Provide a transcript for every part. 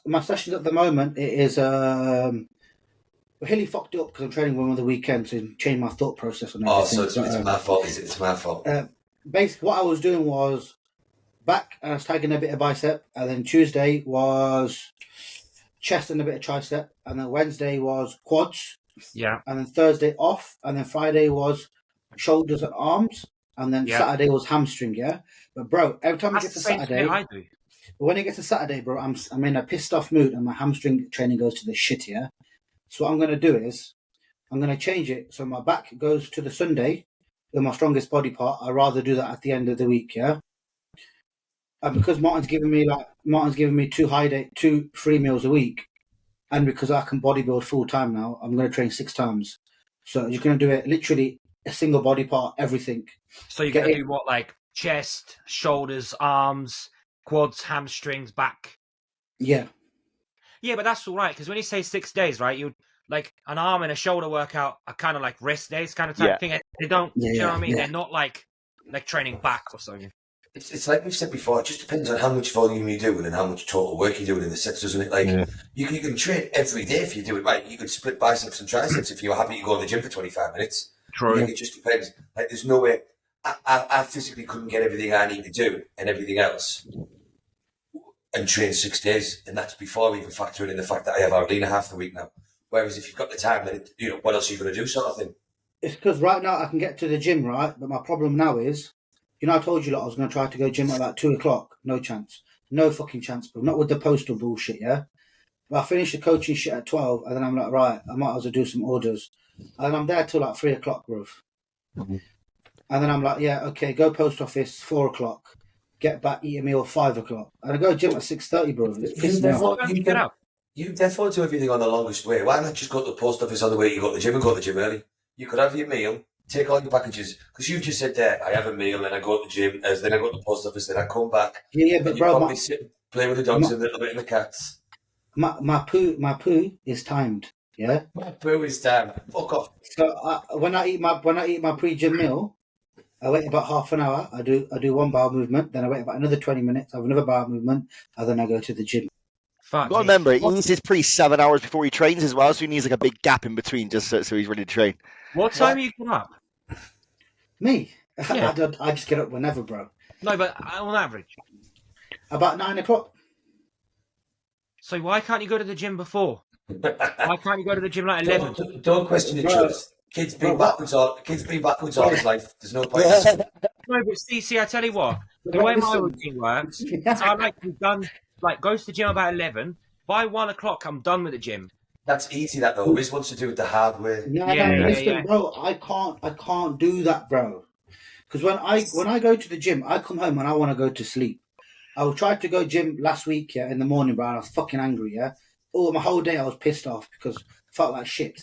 my sessions at the moment, it is hilly fucked up because I'm training one of the weekends and change my thought process on everything. Oh, so it's my fault, is it? It's my fault. Basically, what I was doing was back and I was tagging a bit of bicep, and then Tuesday was chest and a bit of tricep, and then Wednesday was quads. Yeah. And then Thursday off, and then Friday was shoulders and arms, and then Saturday was hamstring. Yeah, but bro, every time I get to Saturday, I do. But when it gets to Saturday, bro, I'm in a pissed off mood, and my hamstring training goes to the shit. Yeah. So what I'm gonna do is I'm gonna change it so my back goes to the Sunday with my strongest body part. I'd rather do that at the end of the week. Yeah. And because Martin's giving me 2 free meals a week, and because I can bodybuild full time now, I'm going to train 6 times. So you're going to do it literally a single body part, everything. So you're going to do what, like chest, shoulders, arms, quads, hamstrings, back? Yeah. Yeah, but that's all right, because when you say 6 days, right, you like an arm and a shoulder workout are kind of like rest days kind of type thing. They don't, you know what I mean? They're not like training back or something. It's like we've said before, it just depends on how much volume you're doing and how much total work you're doing in the sets, doesn't it? Like, you can train every day if you do it right. You can split biceps and triceps if you're happy to go in the gym for 25 minutes. True. Like, it just depends. Like, there's no way... I physically couldn't get everything I need to do and everything else and train 6 days, and that's before even factoring in the fact that I have Arlena half the week now. Whereas if you've got the time, then, what else are you going to do sort of thing? It's because right now I can get to the gym, right? But my problem now is... I told you, I was going to try to go gym at like 2 o'clock. No chance. No fucking chance, bro. Not with the postal bullshit, yeah? But I finish the coaching shit at 12, and then I'm like, right, I might as well do some orders. And I'm there till like 3 o'clock, bro. Mm-hmm. And then I'm like, yeah, okay, go post office, 4 o'clock. Get back, eat a meal, 5 o'clock. And I go gym at 6:30, bro. You therefore do everything on the longest way. Why not just go to the post office on the way you go to the gym and go to the gym early? You could have your meal, take all your packages, because you've just said there, I have a meal, then I go to the gym, then I go to the post office, then I come back. Yeah, but bro, probably sit, play with the dogs and a little bit of the cats. My poo is timed. Yeah, my poo is timed. Fuck off. So when I eat my pre-gym meal, I wait about half an hour. I do 1 bar movement, then I wait about another 20 minutes. I have another bar movement, and then I go to the gym. You've got to remember, he eats his pre 7 hours before he trains as well, so he needs like a big gap in between just so he's ready to train. What time are you getting up? Me? Yeah. I just get up whenever, bro. No, but on average? About 9 o'clock. So why can't you go to the gym before? Why can't you go to the gym like 11? Don't question the truth. Kids been backwards all his life. There's no point. No, but see, I tell you what. The way my routine works, I like to be done, goes to the gym about 11. By 1 o'clock, I'm done with the gym. That's easy, that though. Always wants to do it the hard way. Listen, bro, I can't do that, bro. Because when I go to the gym, I come home and I want to go to sleep. I tried to go gym last week, in the morning, bro, and I was fucking angry, my whole day I was pissed off because I felt like shit.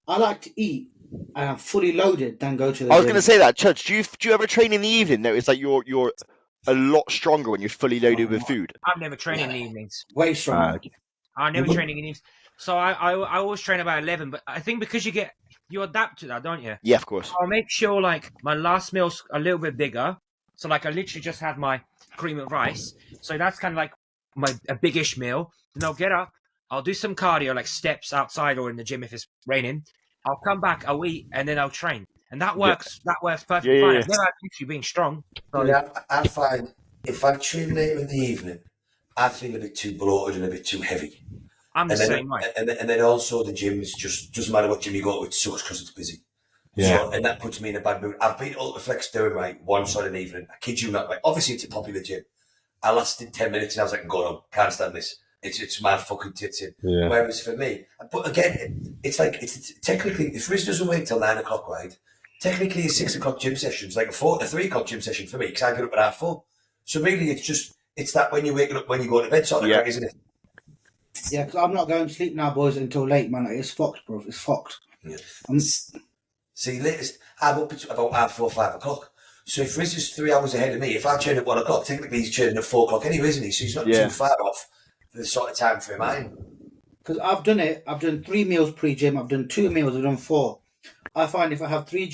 I like to eat and I'm fully loaded, then go to the gym. I was going to say that, Chudge, do you ever train in the evening? No, it's like you're a lot stronger when you're fully loaded with food. I've never trained in the evenings. Way stronger. Okay. I never train in the evenings. So I always train about 11, but I think because you adapt to that, don't you? Yeah, of course. I'll make sure my last meal's a little bit bigger. So I literally just had my cream and rice. So that's kind of a biggish meal. Then I'll get up, I'll do some cardio, like steps outside or in the gym if it's raining. I'll come back, I'll eat, and then I'll train. And that works. Yeah. That works perfectly fine. I've never had an issue being strong. So. Yeah, I find if I train later in the evening, I feel a bit too bloated and a bit too heavy. I'm the same way. And then also the gyms just doesn't matter what gym you go to, it sucks because it's busy. Yeah. So, and that puts me in a bad mood. I've been Ultraflex doing once on an evening. I kid you not, obviously it's a popular gym. I lasted 10 minutes and I was like, I'm going home. Can't stand this. It's my fucking tits in. Yeah. Whereas for me, but again, it's technically, if Riz doesn't wait till 9 o'clock, right? Technically, a 6 o'clock gym session's like a 3 o'clock gym session for me because I get up at 4:30. So really, it's that when you wake up, when you go to bed sort of crack, isn't it? Yeah, because I'm not going to sleep now, boys, until late, man. It's fucked, bro. It's fucked. Yeah. See, latest, I'm up at about 4:30, 5 o'clock. So if Riz is 3 hours ahead of me, if I train at 1 o'clock, technically he's training at 4 o'clock anyway, isn't he? So he's not too far off for the sort of time frame I'm. Because I've done it. I've done 3 meals pre-gym. I've done 2 meals. I've done 4. I find if I have 3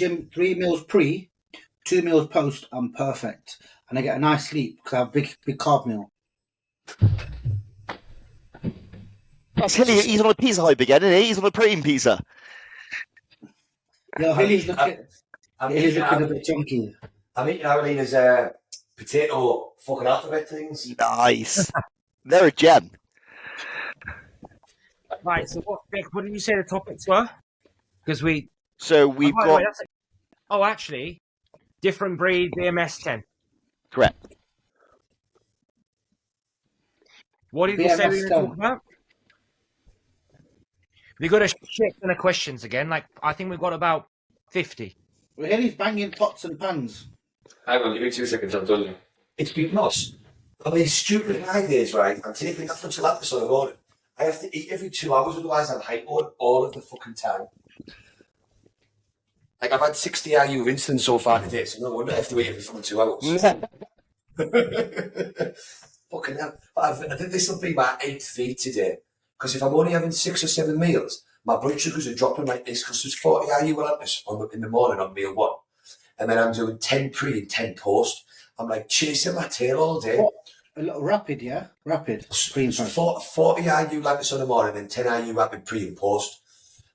meals pre, 2 meals post, I'm perfect. And I get a nice sleep because I have a big carb meal. That's Hilly. He's on a pizza hype again, isn't he? He's on a protein pizza. Yeah, Hilly's looking a bit chunky. I'm eating Aralina's potato fucking alphabet things. Nice. They're a gem. Right, so what did you say the topics were? Because we've got... actually, different breed, BMS 10. Correct. What did you say we were going to talk about? We got a shit ton of questions again. Like, I think we've got about 50. Well, Hilly's banging pots and pans. Hang on, give me 2 seconds, I'm done. It's because of these stupid ideas, right? I'm taking that much lactose on the morning. I have to eat every 2 hours, otherwise I'm hypo all of the fucking time. Like, I've had 60 IU of insulin so far today, so no wonder I have to eat every fucking 2 hours. Fucking hell. But I think this will be my 8th feed today. Because if I'm only having 6 or 7 meals, my blood sugars are dropping like this because there's 40 IU lactose in the morning on meal 1. And then I'm doing 10 pre and 10 post. I'm like chasing my tail all day. What? A little rapid, yeah? Rapid. Pre and post. 40 IU lactose on the morning and 10 IU rapid pre and post.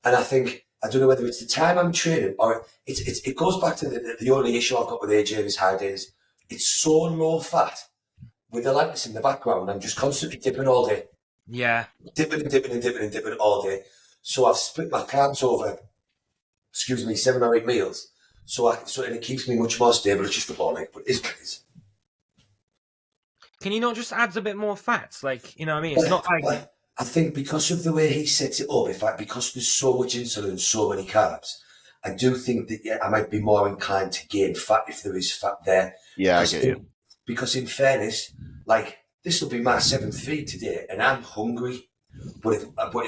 And I think, I don't know whether it's the time I'm training or it goes back to the only issue I've got with AJ is high days. It's so low fat with the lactose in the background. I'm just constantly dipping all day. Yeah. Dipping all day. So I've split my carbs over, 7 or 8 meals. So it keeps me much more stable. It's just a ball but it's what it is. Can you not just add a bit more fats? Like, you know what I mean? It's not like... I think because of the way he sets it up, in fact, because there's so much insulin and so many carbs, I do think that I might be more inclined to gain fat if there is fat there. Yeah, I get you. Because in fairness, like, this will be my 7th feed today, and I'm hungry. But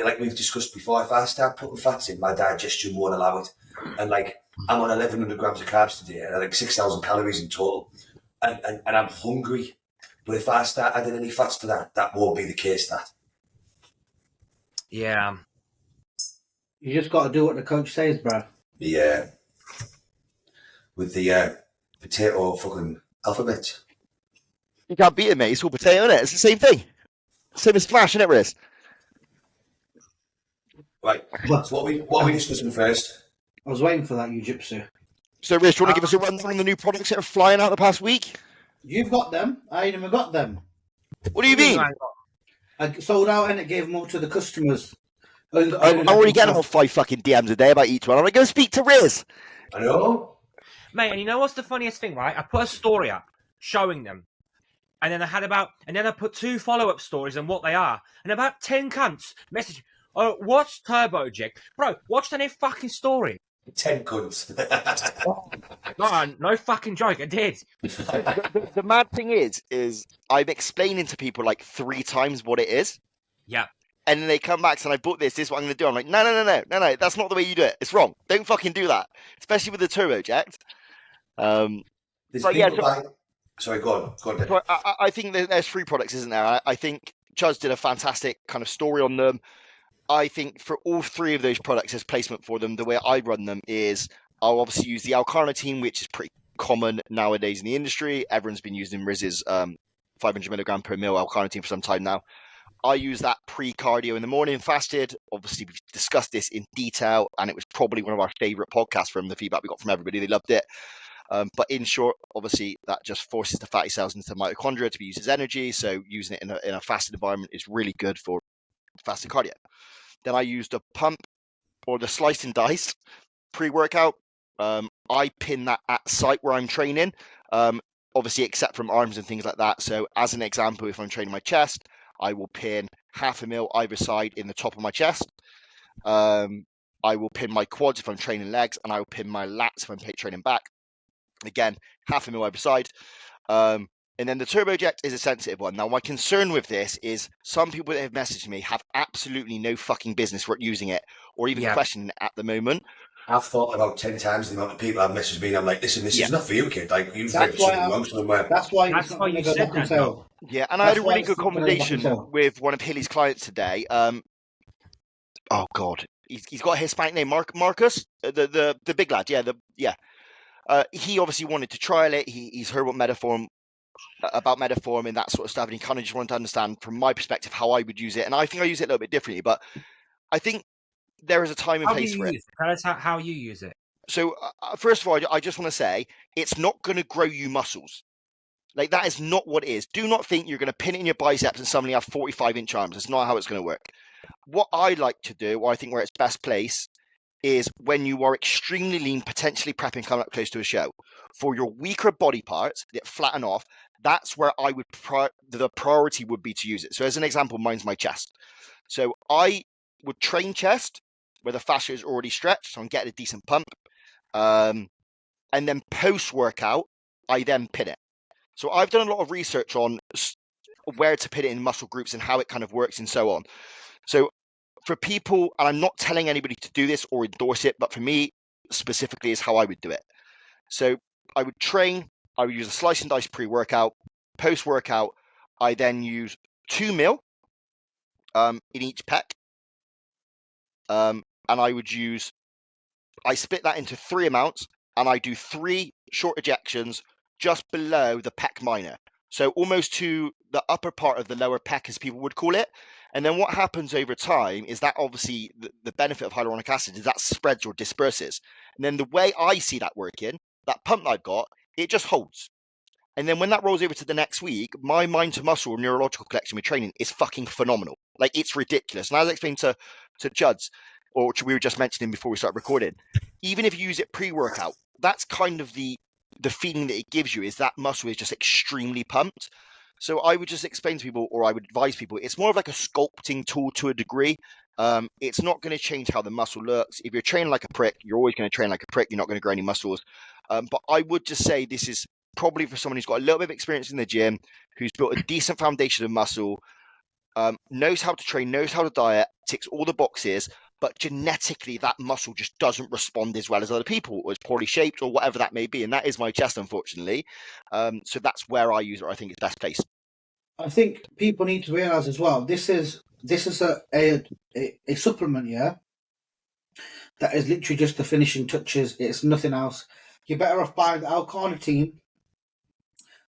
like we've discussed before, if I start putting fats in, my digestion won't allow it. And like, I'm on 1,100 grams of carbs today, and I like 6,000 calories in total. And I'm hungry. But if I start adding any fats to that won't be the case, that. Yeah. You just got to do what the coach says, bro. Yeah. With the potato fucking alphabet. You can't beat it, mate. It's all potato, isn't it? It's the same thing. Same as Flash, isn't it, Riz? Right. So what are we discussing first? I was waiting for that, you gypsy. So, Riz, do you want to give us a rundown on the new products that are flying out the past week? You've got them. I ain't even got them. What do you mean? I sold out and it gave them all to the customers. I'm already getting about 5 fucking DMs a day about each one. I'm going to go speak to Riz. I know. Mate, and you know what's the funniest thing, right? I put a story up showing them. And then I put 2 follow-up stories on what they are. And about 10 cunts message, oh, what's Turbojet? Bro, watch the new fucking story. 10 cunts. No fucking joke, I did. The mad thing is I'm explaining to people like 3 times what it is. Yeah. And then they come back and I bought this is what I'm going to do. I'm like, no, that's not the way you do it. It's wrong. Don't fucking do that. Especially with the Turbojet. Sorry, go on. So I think there's 3 products, isn't there? I think Chuz did a fantastic kind of story on them. I think for all 3 of those products as placement for them, the way I run them is I'll obviously use the L-carnitine, which is pretty common nowadays in the industry. Everyone's been using Riz's 500 milligram per mil L-carnitine for some time now. I use that pre-cardio in the morning, fasted. Obviously, we've discussed this in detail, and it was probably one of our favorite podcasts from the feedback we got from everybody. They loved it. But in short, obviously, that just forces the fatty cells into the mitochondria to be used as energy. So using it in a fasted environment is really good for fasted cardio. Then I use the pump or the slice and dice pre-workout. I pin that at site where I'm training, obviously except from arms and things like that. So as an example, if I'm training my chest, I will pin 0.5 ml either side in the top of my chest. I will pin my quads if I'm training legs, and I will pin my lats if I'm training back. Again, 0.5 ml either side. And then the Turbojet is a sensitive one. Now, my concern with this is some people that have messaged me have absolutely no fucking business for using it or even questioning it at the moment. I've thought about 10 times the amount of people have messaged me and I'm like, listen, this is not for you, kid. Like, you've got something wrong somewhere. That's why you said that. Yeah, and I had a really good conversation with one of Hilly's clients today. Oh, God. He's got a Hispanic name, Marcus, the big lad. He obviously wanted to trial it. He's heard what Metaform about metformin, that sort of stuff, and he kind of just wanted to understand from my perspective how I would use it. And I think I use it a little bit differently, but I think there is a time and How do place you for it. use it? Tell us how you use it. So first of all, I just want to say it's not going to grow you muscles. Like, that is not what it is. Do not think you're going to pin it in your biceps and suddenly have 45-inch arms. That's not how it's going to work. What I like to do, or I think where it's best placed, is when you are extremely lean, potentially prepping coming up close to a show. For your weaker body parts that flatten off, that's where I would the priority would be to use it. So as an example, mine's my chest. So I would train chest where the fascia is already stretched, so I'm getting a decent pump. And then post-workout, I then pin it. So I've done a lot of research on where to pin it in muscle groups and how it kind of works and so on. So for people, and I'm not telling anybody to do this or endorse it, but for me specifically is how I would do it. So I would train, I would use a slice and dice pre-workout. Post-workout, I then use 2 mil in each pec. And I split that into 3 amounts, and I do 3 short ejections just below the pec minor. So almost to the upper part of the lower pec, as people would call it. And then what happens over time is that obviously the benefit of hyaluronic acid is that spreads or disperses. And then the way I see that working, that pump that I've got, it just holds. And then when that rolls over to the next week, my mind to muscle neurological connection with training is fucking phenomenal. Like, it's ridiculous. And as I explained to Juds, or we were just mentioning before we started recording, even if you use it pre-workout, that's kind of the feeling that it gives you, is that muscle is just extremely pumped. So I would just explain to people, or I would advise people, it's more of like a sculpting tool to a degree. It's not going to change how the muscle looks. If you're training like a prick, you're always going to train like a prick. You're not going to grow any muscles. But I would just say this is probably for someone who's got a little bit of experience in the gym, who's built a decent foundation of muscle, knows how to train, knows how to diet, ticks all the boxes, but genetically that muscle just doesn't respond as well as other people, or is poorly shaped, or whatever that may be. And that is my chest, unfortunately. So that's where I use it. I think it's best placed. I think people need to realize as well, this is a supplement, yeah, that is literally just the finishing touches. It's nothing else. You're better off buying the L-carnitine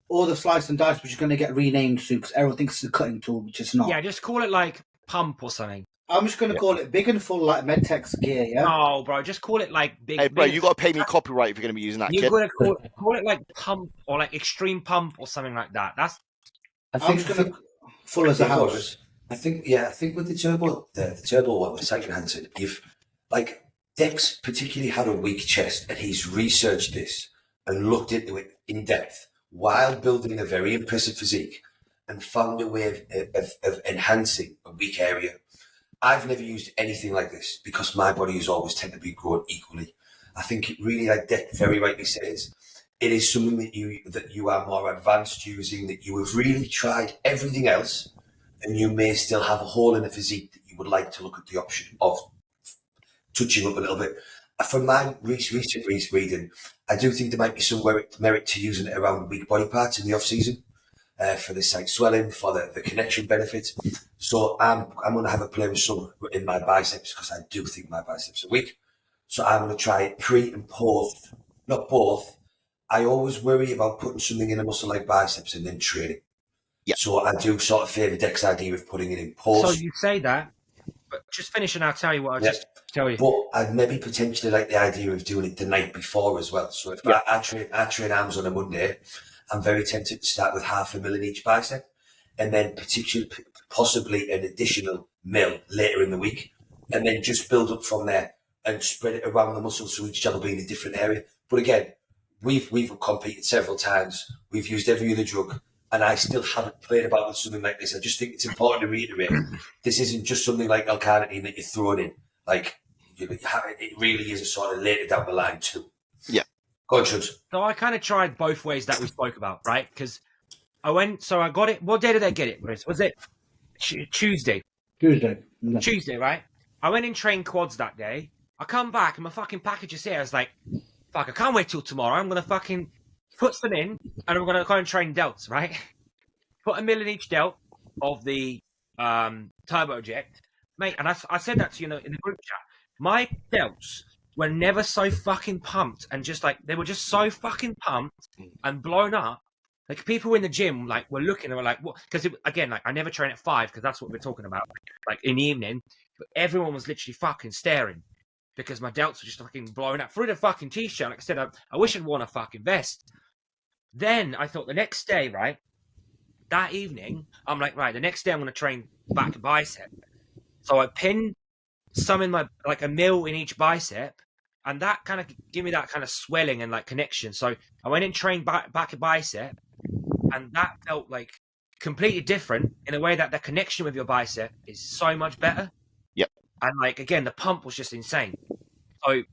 or the slice and dice, which is going to get renamed soon because everyone thinks it's a cutting tool, which it's not. Yeah, just call it like pump or something. I'm just going to call it big and full, like Medtech's gear, yeah? No, bro, just call it like big. Hey, bro, big, you got to pay me copyright if you're going to be using that, You're kid. going to call it like pump or like extreme pump or something like that. That's. I'm just going to full as a house. I think with the turbo one, the cycle enhancer, you've like Dex particularly had a weak chest, and he's researched this and looked into it in depth while building a very impressive physique and found a way of enhancing a weak area. I've never used anything like this because my body has always tended to be grown equally. I think it really, like Dex very rightly says, it is something that you are more advanced using, that you have really tried everything else, and you may still have a hole in the physique that you would like to look at the option of touching up a little bit. From my recent reading, I do think there might be some merit to using it around weak body parts in the off season for the site swelling, for the connection benefits. So I'm going to have a play with some in my biceps because I do think my biceps are weak. So I'm going to try it pre and post, not both. I always worry about putting something in a muscle like biceps and then training. Yeah. So I do sort of favour Dex idea of putting it in post. So you say that, but just finish and I'll tell you what I just tell you. But I'd maybe potentially like the idea of doing it the night before as well. So if I train arms on a Monday, I'm very tempted to start with 0.5 mil in each bicep, and then possibly an additional mil later in the week, and then just build up from there and spread it around the muscle so each job will be in a different area. But again, we've competed several times. We've used every other drug, and I still haven't played about with something like this. I just think it's important to reiterate, this isn't just something like L-carnitine that you're throwing in. Like, it really is a sort of later down the line too. Yeah. Go on, Chuds. So I kind of tried both ways that we spoke about, right? Because I got it. What day did I get it, Chris? Was it Tuesday? Tuesday, right? I went and trained quads that day. I come back and my fucking package is here. I was like, fuck, I can't wait till tomorrow. I'm going to fucking put some in and I'm going to go and train delts, right? Put 1 mil in each delt of the turbojet. Mate, and I said that to you in the group chat. My delts were never so fucking pumped and just like, they were just so fucking pumped and blown up Like people in the gym, like were looking and were like, what? Because again, like I never train at 5 because that's what we're talking about, like in the evening. But everyone was literally fucking staring because my delts were just fucking blowing up through the fucking t-shirt. Like I said, I wish I'd worn a fucking vest. Then I thought the next day, right, that evening, I'm like, right, the next day I'm going to train back bicep. So I pinned some in my, like a mil in each bicep, and that kind of give me that kind of swelling and like connection. So I went and trained back a bicep, and that felt like completely different in a way that the connection with your bicep is so much better. Yep. And like, again, the pump was just insane. So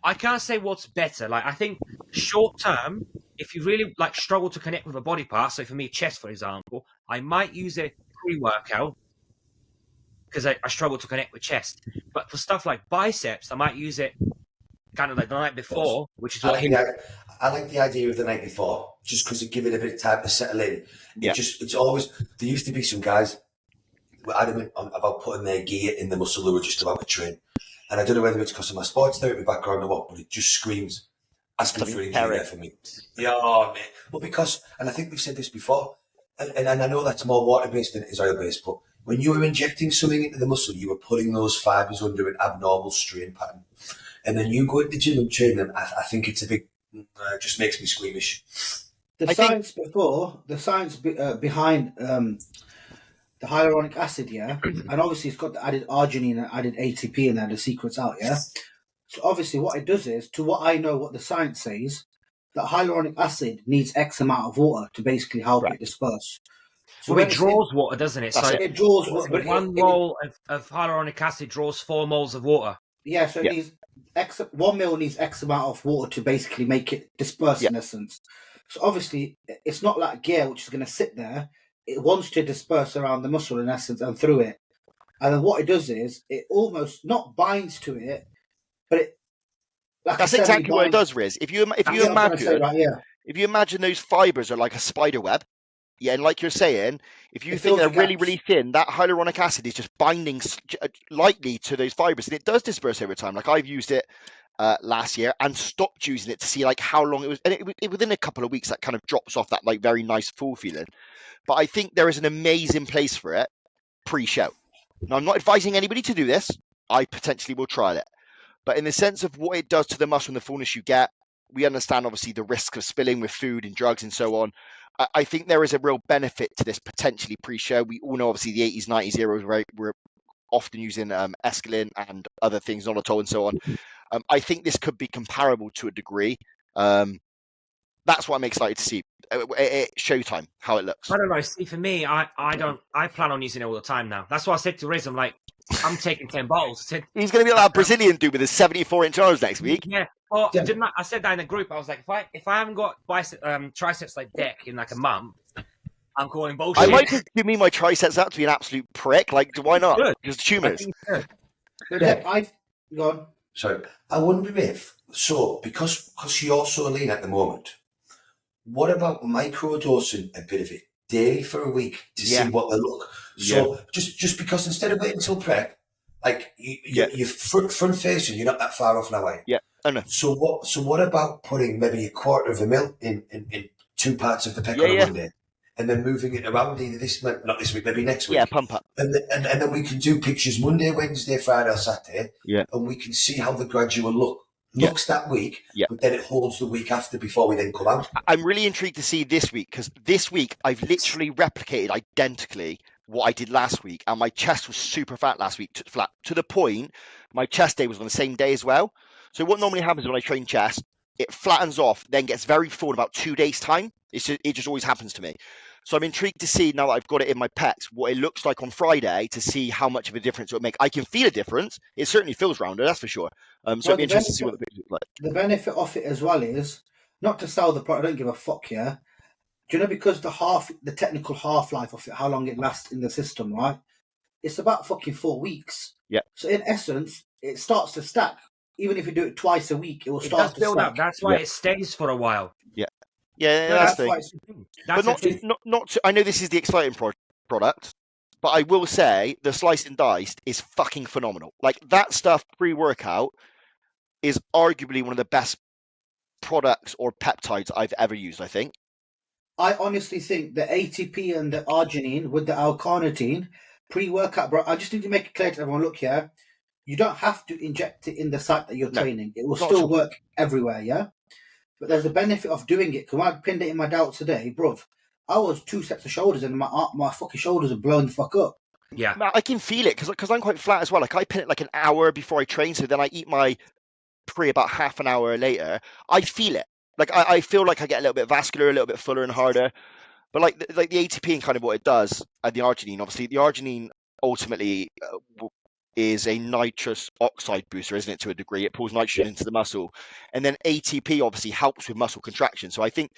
I can't say what's better. Like, I think short term, if you really like struggle to connect with a body part, so for me, chest, for example, I might use a pre-workout because I struggle to connect with chest. But for stuff like biceps, I might use it kind of like the night before, which is what I like the idea of the night before, just because it give it a bit of time to settle in. Yeah. It's always, there used to be some guys who were adamant about putting their gear in the muscle they were just about to train. And I don't know whether it's because of my sports therapy background or what, but it just screams asking for injury there for me. Yeah, mate. But because, and I think we've said this before, and I know that's more water-based than it is oil-based, but when you were injecting something into the muscle, you were putting those fibres under an abnormal strain pattern. And then you go into the gym and train them, I think it's a big, just makes me squeamish. The science behind the hyaluronic acid, yeah, and obviously it's got the added arginine and added ATP in there, the secret's out, yeah. So obviously what it does is, to what I know, what the science says, that hyaluronic acid needs X amount of water to basically help it disperse. So it draws water, doesn't it? So it draws water. But one mole of hyaluronic acid draws 4 moles of water. Yeah, so it needs 1 mil needs X amount of water to basically make it disperse in essence. So obviously it's not like gear which is going to sit there. It wants to disperse around the muscle in essence and through it. And then what it does is it almost not binds to it, but it. Like That's exactly what it does, Riz. If you imagine those fibers are like a spider web, yeah, and like you're saying, if you think they're really, really thin, that hyaluronic acid is just binding lightly to those fibers, and it does disperse over time. Like I've used it last year and stopped using it to see like how long it was, and it within a couple of weeks that kind of drops off that like very nice full feeling. But I think there is an amazing place for it pre-show. Now I'm not advising anybody to do this. I potentially will try it, but in the sense of what it does to the muscle and the fullness you get, we understand obviously the risk of spilling with food and drugs and so on. I think there is a real benefit to this potentially pre-show. We all know obviously the 80s, 90s era we're often using escalin and other things, Nolotol and so on. I think this could be comparable to a degree. That's what I'm excited to see. Showtime, how it looks. I don't know. See, for me, I plan on using it all the time now. That's why I said to Riz, I'm like, I'm taking 10 bottles. He's going to be like that Brazilian dude with his 74-inch arms next week. Yeah. Well, I said that in the group. I was like, if I haven't got triceps like Deck in like a month, I'm calling bullshit. I might just give me my triceps out to be an absolute prick. Like, why not? Just tumours. Go on. Sorry, I wonder if, so, because you're so lean at the moment, what about microdosing a bit of it daily for a week to see what they look? So just because instead of waiting until prep, like you're front facing, you're not that far off now, are you? Yeah, I know. So what about putting maybe a quarter of a mil in 2 parts of the pec on a Monday, and then moving it around either not this week, maybe next week. Yeah, pump up. And then we can do pictures Monday, Wednesday, Friday, or Saturday. Yeah. And we can see how the gradual looks that week. Yeah. But then it holds the week after before we then come out. I'm really intrigued to see this week, because this week I've literally replicated identically what I did last week, and my chest was super fat last week, flat to the point my chest day was on the same day as well. So what normally happens when I train chest, it flattens off, then gets very full in about 2 days' time. It just always happens to me. So I'm intrigued to see, now that I've got it in my pecs, what it looks like on Friday, to see how much of a difference it will make. I can feel a difference. It certainly feels rounder, that's for sure. So I'm interested to see what the pictures look like. The benefit of it as well is, not to sell the product, I don't give a fuck, yeah? Do you know, because the technical half-life of it, how long it lasts in the system, right? It's about fucking 4 weeks. Yeah. So in essence, it starts to stack. Even if you do it twice a week, it will start to stack. That's why it stays for a while. Yeah, that's the thing. But not. I know this is the exciting product, but I will say the sliced and diced is fucking phenomenal. Like, that stuff pre-workout is arguably one of the best products or peptides I've ever used, I think. I honestly think the ATP and the arginine with the L-carnitine pre-workout, bro. I just need to make it clear to everyone. Look here, you don't have to inject it in the site that you're No, training. It will not at still all. work everywhere, yeah. But there's a benefit of doing it. Because when I pinned it in my delts today, bro, I was 2 sets of shoulders and my fucking shoulders are blown the fuck up. Yeah. Man, I can feel it because I'm quite flat as well. Like I pin it like an hour before I train, so then I eat my pre about half an hour later. I feel it. Like I feel like I get a little bit vascular, a little bit fuller and harder. But like the ATP and kind of what it does, and the arginine, obviously, the arginine ultimately is a nitrous oxide booster, isn't it? To a degree, it pulls nitrogen into the muscle, and then ATP obviously helps with muscle contraction. So I think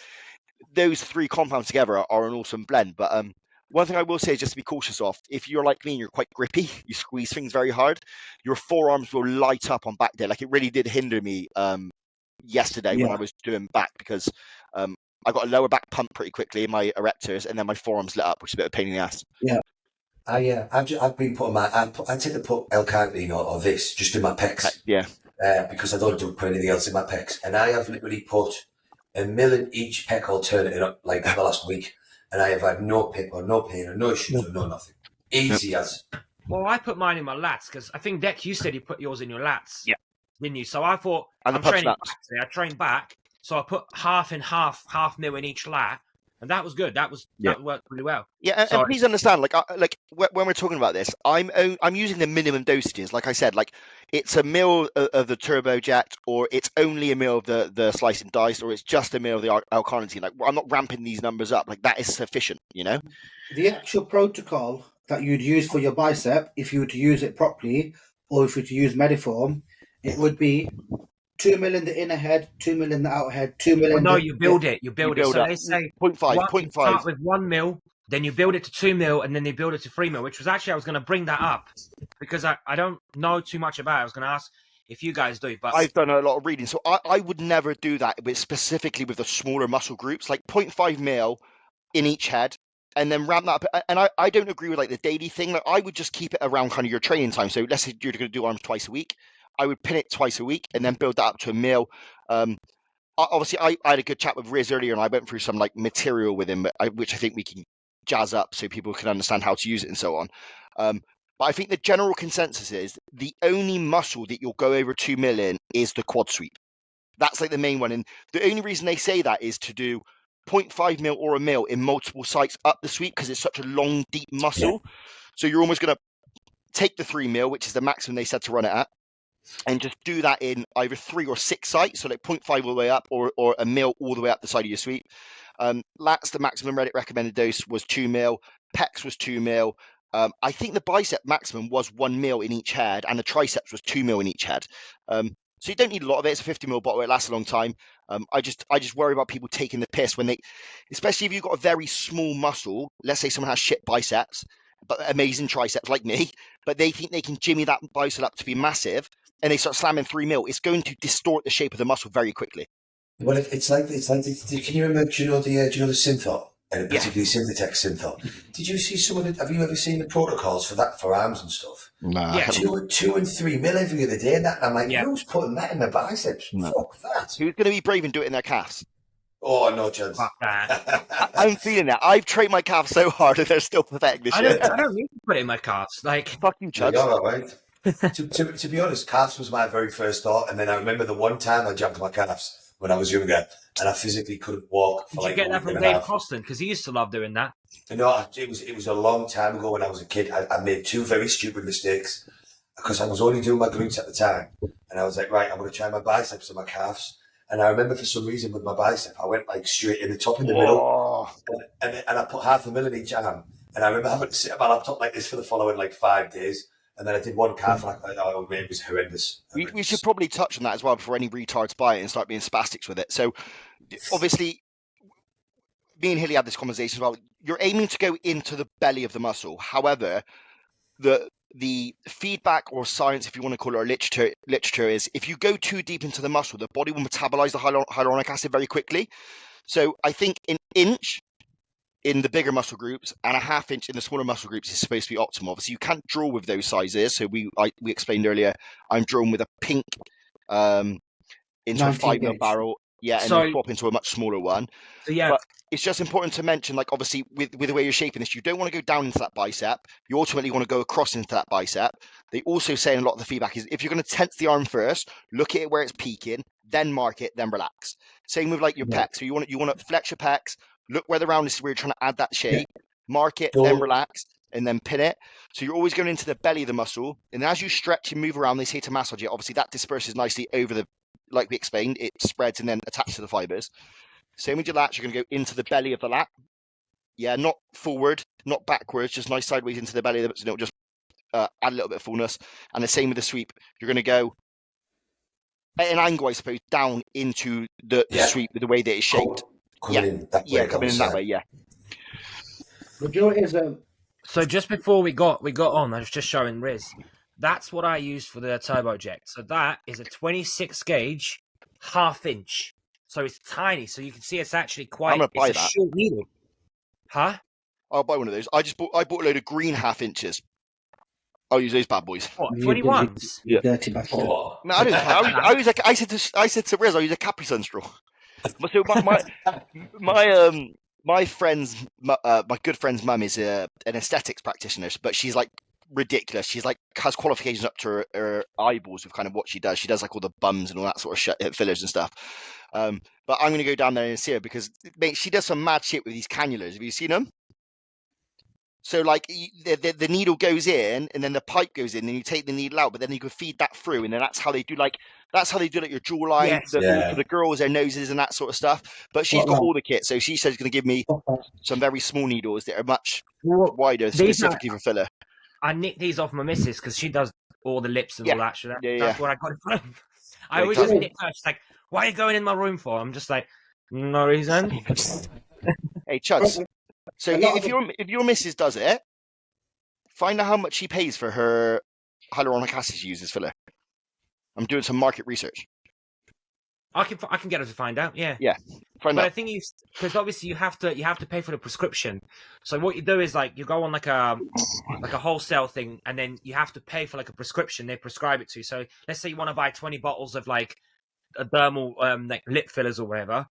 those three compounds together are an awesome blend. But one thing I will say is just to be cautious of, if you're like me and you're quite grippy, you squeeze things very hard, your forearms will light up on back day. Like it really did hinder me yesterday when I was doing back because I got a lower back pump pretty quickly in my erectors, and then my forearms lit up, which is a bit of a pain in the ass. Yeah. I've been putting I tend to put L-carnitine or this just in my pecs. Yeah. Because I don't put anything else in my pecs, and I have literally put 1 mil in each pec alternative like for the last week, and I have had no pip or no pain or no issues or no nothing. Easy as. Well, I put mine in my lats because I think Deck, you said you put yours in your lats. Yeah. Didn't you? So I thought And I'm training back today. I trained back, so I put half and half mil in each lat, and that was good. That worked really well. Yeah, So- and please understand, like when we're talking about this, I'm using the minimum dosages. Like I said, like it's a mil of the turbojet, or it's only a mil of the slice and dice, or it's just a mil of the L-carnitine. Like I'm not ramping these numbers up. Like that is sufficient, you know. The actual protocol that you'd use for your bicep, if you were to use it properly, or if you were to use Mediform, it would be 2 mil in the inner head, 2 mil in the outer head, 2 mil in no, the... you build it. You build it. So up. they say 0.5. start with 1 mil, then you build it to 2 mil, and then they build it to 3 mil, which was actually, I was going to bring that up because I don't know too much about it. I was going to ask if you guys do, but I've done a lot of reading, so I would never do that, but specifically with the smaller muscle groups, like 0.5 mil in each head, and then ramp that up. And I don't agree with like the daily thing. Like I would just keep it around kind of your training time. So let's say you're going to do arms twice a week, I would pin it twice a week and then build that up to 1 mil. Obviously, I had a good chat with Riz earlier, and I went through some like material with him, which I think we can jazz up so people can understand how to use it and so on. But I think the general consensus is the only muscle that you'll go over 2 mil in is the quad sweep. That's like the main one. And the only reason they say that is to do 0.5 mil or 1 mil in multiple sites up the sweep because it's such a long, deep muscle. Yeah. So you're almost going to take the 3 mil, which is the maximum they said to run it at, and just do that in either 3 or 6 sites. So like 0.5 all the way up or 1 mil all the way up the side of your sweep. Lats, the maximum Reddit recommended dose was 2 mil. Pecs was 2 mil. I think the bicep maximum was 1 mil in each head, and the triceps was 2 mil in each head. So you don't need a lot of it. It's a 50 mil bottle. It lasts a long time. I just worry about people taking the piss when they, especially if you've got a very small muscle. Let's say someone has shit biceps, but amazing triceps like me, but they think they can jimmy that bicep up to be massive, and they start slamming 3 mil. It's going to distort the shape of the muscle very quickly. Well, it's like can you remember? Do you know the Synthol? And particularly Synthetex Synthol. Did you see some of it? Have you ever seen the protocols for that for arms and stuff? Nah. Yeah. 2 and 3 mil every other day. And that I'm like, who's putting that in the biceps? No. Fuck that. Who's going to be brave and do it in their calves? Oh, no chance. fuck that. I'm feeling that. I've trained my calves so hard and they're still pathetic this year. I don't need to put it in my calves. Like, Fuck you, Chuds. You're all right. to be honest, calves was my very first thought, and then I remember the one time I jammed my calves when I was younger, and I physically couldn't walk. Did you get that from Dave Costin? Because he used to love doing that. No, it was a long time ago when I was a kid. I made 2 very stupid mistakes because I was only doing my glutes at the time, and I was like, right, I'm going to try my biceps and my calves. And I remember for some reason with my bicep, I went like straight in the top in the middle, and I put 0.5 mil in each arm. And I remember having to sit at my laptop like this for the following like 5 days. And then I did one calf, and it was horrendous. We should probably touch on that as well before any retards buy it and start being spastics with it. So, obviously, me and Hilly had this conversation as well. You're aiming to go into the belly of the muscle. However, the feedback or science, if you want to call it, or literature is if you go too deep into the muscle, the body will metabolize the hyaluronic acid very quickly. So I think an inch in the bigger muscle groups and a 1/2 inch in the smaller muscle groups is supposed to be optimal. Obviously, you can't draw with those sizes. So we explained earlier, I'm drawing with a pink into a 5 mil barrel Yeah, and So- then swap into a much smaller one. So yeah, But it's just important to mention, like, obviously, with the way you're shaping this, you don't want to go down into that bicep. You ultimately want to go across into that bicep. They also say in a lot of the feedback is if you're going to tense the arm first, look at it where it's peaking, then mark it, then relax. Same with like your pecs. So you want to flex your pecs, look where the roundness is where you're trying to add that shape, mark it, then relax, and then pin it. So you're always going into the belly of the muscle. And as you stretch and move around, they say to massage it. Obviously, that disperses nicely over the, like we explained, it spreads and then attaches to the fibers. Same with your lats, you're going to go into the belly of the lat. Yeah, not forward, not backwards, just nice sideways into the belly of the, so it'll just add a little bit of fullness. And the same with the sweep. You're going to go at an angle, I suppose, down into the sweep with the way that it's shaped. Coming in that way. Coming in that way, yeah. But you know what it is? so just before we got on, I was just showing Riz. That's what I used for the TurboJect. So that is a 26 gauge, 1/2 inch. So it's tiny. So you can see it's actually quite. I'm gonna buy it's a that. short needle. Huh? I'll buy one of those. I bought a load of green 1/2 inches. I'll use those bad boys. What? You 21s? you dirty bastard. Oh, No, I don't. I said to Riz, I use a Capri Sun straw. So my friend's, my good friend's mum is an aesthetics practitioner, but she's like ridiculous. She's like has qualifications up to her eyeballs with kind of what she does. She does like all the bums and all that sort of fillers and stuff. But I'm going to go down there and see her because mate, she does some mad shit with these cannulas. Have you seen them? So like the needle goes in and then the pipe goes in and you take the needle out, but then you can feed that through and then that's how they do like your jawline, Yes. for the girls, their noses and that sort of stuff. But she's got all the kit, so she says she's going to give me some very small needles that are much wider, specifically for filler. I nicked these off my missus because she does all the lips and all that shit. That's what I got it from. I always just nick her. She's like, "Why are you going in my room for?" I'm just like, "No reason." Hey, Chuds. So if your missus does it, find out how much she pays for her hyaluronic acid she uses filler. I'm doing some market research. I can get her to find out. Yeah. Find But out. the thing is, because obviously you have to pay for the prescription. So what you do is like you go on like a wholesale thing, and then you have to pay for like a prescription. They prescribe it to you. So let's say you want to buy 20 bottles of like a dermal like lip fillers or whatever,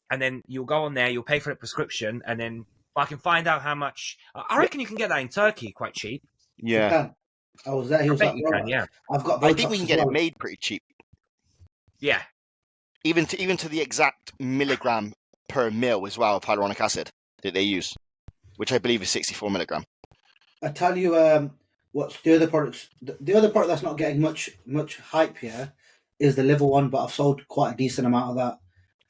and then you'll go on there, you'll pay for the prescription, and then I can find out how much. I reckon you can get that in Turkey quite cheap. Yeah. I was there. He was like, yeah. I've got. I think we Botox can as get well. it made pretty cheap. Yeah. Even to the exact milligram per mil as well of hyaluronic acid that they use, which I believe is 64 milligram. I tell you, what's the other products? The other product that's not getting much hype here is the liver one, but I've sold quite a decent amount of that.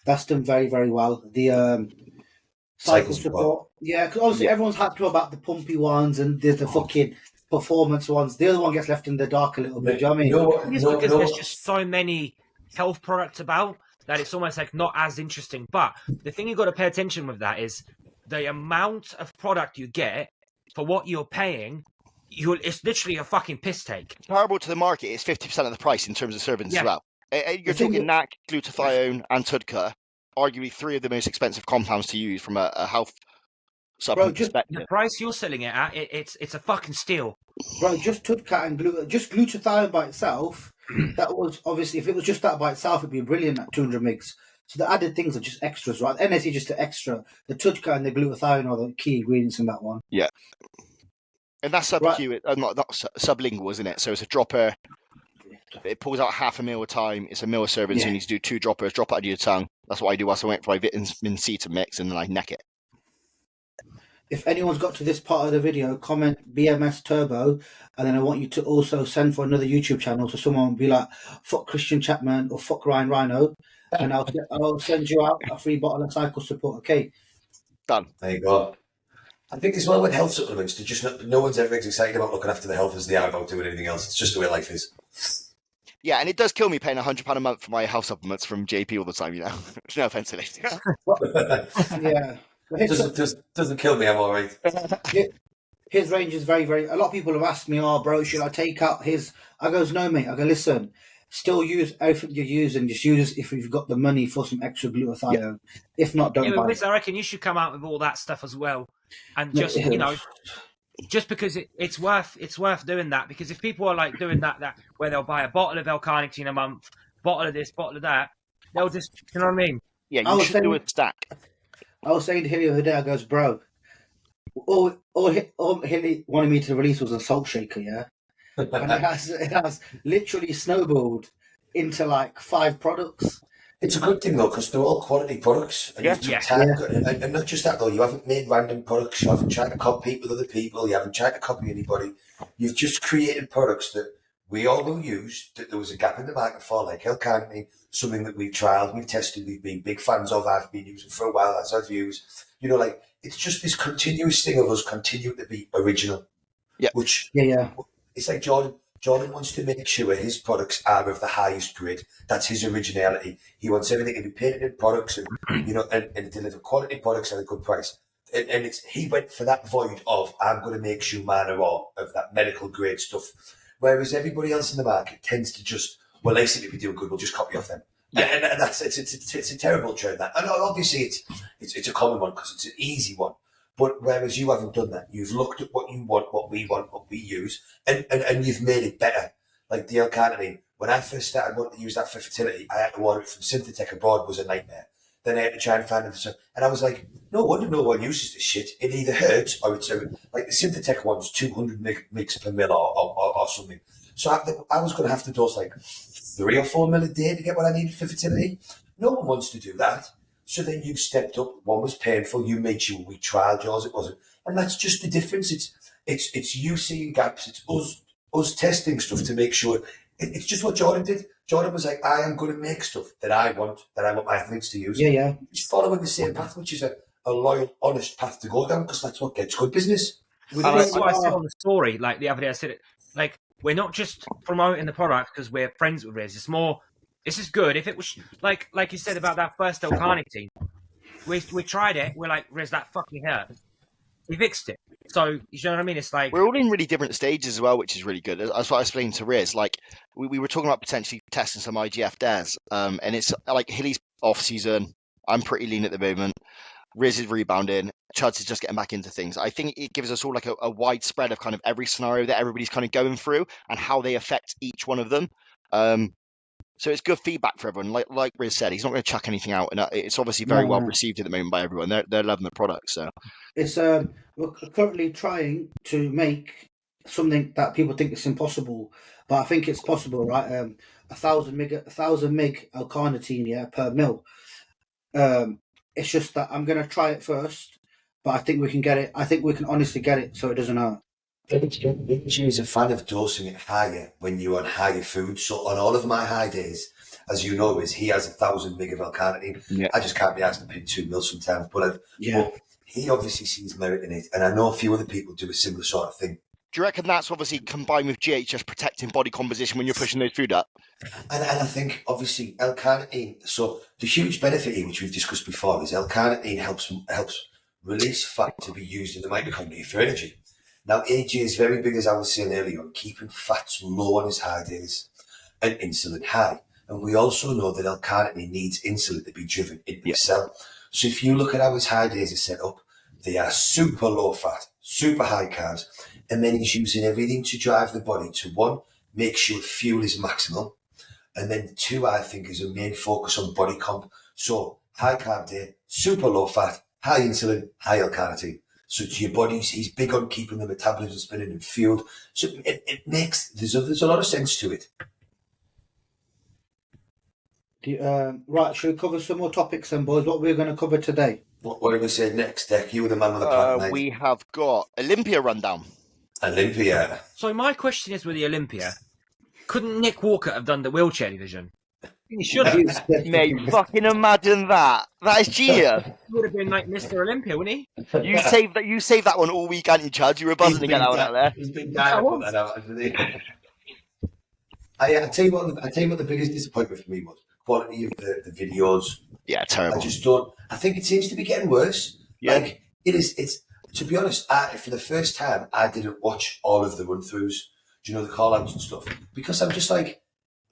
That's done very, very well. The cycle support, yeah, because obviously everyone's hyped about the pumpy ones and the fucking performance ones. The other one gets left in the dark a little bit. Do you know what I mean? Because there's just so many health products about that it's almost like not as interesting. But the thing you've got to pay attention with that is the amount of product you get for what you're paying. It's literally a fucking piss take. Comparable to the market, it's 50% of the price in terms of servings as well. You're talking NAC, glutathione, and TUDCA, arguably three of the most expensive compounds to use from a health supplement perspective. The price you're selling it at, it's a fucking steal. Bro, just TUDCA and glutathione by itself, that was obviously, if it was just that by itself, it'd be brilliant at 200 mgs. So the added things are just extras, right? The NS is just an extra. The TUDCA and the glutathione are the key ingredients in that one. Yeah. And that's subcu, not sublingual, isn't it? So it's a dropper. It pulls out 1/2 ml a time. It's a mil a serving, so you need to do 2 droppers, drop it out of your tongue. That's what I do whilst I wait for my vitamin C to mix, and then I neck it. If anyone's got to this part of the video, comment BMS Turbo, and then I want you to also send for another YouTube channel so someone will be like, fuck Christian Chapman or fuck Ryan Rhino, and I'll send you out a free bottle of cycle support, okay? Done. There you go. I think as well with health supplements, no one's ever as excited about looking after the health as they are about doing anything else. It's just the way life is. Yeah, and it does kill me paying £100 a month for my health supplements from JP all the time, you know. No offense to this. Yeah. Doesn't kill me, I'm all right. His range is very, very... A lot of people have asked me, oh, bro, should I take out his... I goes, no, mate. I go, listen, still use everything you use and just use if you've got the money for some extra glutathione. Yeah. If not, don't buy it. I reckon you should come out with all that stuff as well. And just, you know... Just because it's worth doing that, because if people are like doing that where they'll buy a bottle of L-carnitine a month, bottle of this, bottle of that, they'll just, you know what I mean? Yeah, I you was should do a saying, stack. I was saying to him the other day, I goes, bro, all Hilly wanted me to release was a salt shaker, yeah? And it has literally snowballed into like 5 products. It's a good thing though, because they're all quality products, and Yeah. you've took Yeah. time. Yeah. And not just that though, you haven't made random products. You haven't tried to compete with other people. You haven't tried to copy anybody. You've just created products that we all will use. That there was a gap in the market for, like L-carnitine, something that we've trialed, we've tested, we've been big fans of. I've been using for a while, as I've used. You know, like it's just this continuous thing of us continuing to be original. Yeah. Which Yeah. it's like Jordan. Jordan wants to make sure his products are of the highest grade. That's his originality. He wants everything to be patented products and and deliver quality products at a good price. And he went for that void of I'm going to make sure man are all of that medical grade stuff. Whereas everybody else in the market tends to just, well, they seem to be doing good, we'll just copy off them. Yeah. And that's it's a terrible trend. That, and obviously it's a common one because it's an easy one. But whereas you haven't done that, you've looked at what you want, what we use, and you've made it better. Like the L-carnitine, when I first started wanting to use that for fertility, I had to order it from Synthetech abroad, was a nightmare. Then I had to try and find it. And I was like, no wonder no one uses this shit. It either hurts or it's like the Synthetech one's 200 mg per mil or something. So I was going to have to dose like 3 or 4 mil a day to get what I needed for fertility. No one wants to do that. So then you stepped up. One was painful. You made sure we trialed yours. It wasn't, and that's just the difference. It's you seeing gaps. It's us testing stuff to make sure. It's just what Jordan did. Jordan was like, I am going to make stuff that I want my athletes to use. Yeah. He's following the same path, which is a loyal, honest path to go down, because that's what gets good business. That's what I said on the story. Like the other day, I said it. Like we're not just promoting the product because we're friends with Riz. It's more. This is good. If it was like you said about that first L-carnitine, we tried it. We're like, Riz, that fucking hurt. He fixed it. So you know what I mean? It's like we're all in really different stages as well, which is really good. That's what I explained to Riz. Like we were talking about potentially testing some IGF DAS, and it's like Hilly's off season. I'm pretty lean at the moment. Riz is rebounding. Chuds is just getting back into things. I think it gives us all like a wide spread of kind of every scenario that everybody's kind of going through and how they affect each one of them. So it's good feedback for everyone. Like Riz said, he's not going to chuck anything out, and it's obviously very well received at the moment by everyone. They're loving the product. So it's we're currently trying to make something that people think is impossible, but I think it's possible, right? 1,000 meg L-carnitine per mil. It's just that I'm going to try it first, but I think we can get it. I think we can honestly get it so it doesn't hurt. He's a fan of dosing it higher when you're on higher food. So on all of my high days, as you know, he has 1,000 meg of L-carnitine. Yeah. I just can't be asked to pin 2 mil sometimes, but he obviously sees merit in it, and I know a few other people do a similar sort of thing. Do you reckon that's obviously combined with GHS protecting body composition when you're pushing those food up? And I think obviously L-carnitine. So the huge benefit here, which we've discussed before, is L-carnitine helps release fat to be used in the mitochondria for energy. Now, AJ is very big, as I was saying earlier, on keeping fats low on his high days and insulin high. And we also know that L-carnitine needs insulin to be driven into the cell. So if you look at how his high days are set up, they are super low fat, super high carbs. And then he's using everything to drive the body to, 1, make sure fuel is maximal. And then 2, I think, is a main focus on body comp. So high carb day, super low fat, high insulin, high L-carnitine. So to your bodies, he's big on keeping the metabolism spinning and fueled. So it makes, there's a lot of sense to it. Right, should we cover some more topics then, boys? What we're going to cover today? What do we say next, Deck? You were the man with the plan. We have got Olympia rundown. Olympia. So my question is with the Olympia, couldn't Nick Walker have done the wheelchair division? He should have. Mate, fucking imagine that. That is genius. He would have been like Mr. Olympia, wouldn't he? You saved that one all week, hadn't you, Chad? You were buzzing to get that one out there. He's been dying to put that out, hasn't he? I tell you what the biggest disappointment for me was quality of the videos. Yeah, terrible. I think it seems to be getting worse. Yeah. Like it's to be honest, for the first time I didn't watch all of the run-throughs, do you know, the call-outs and stuff, because I'm just like,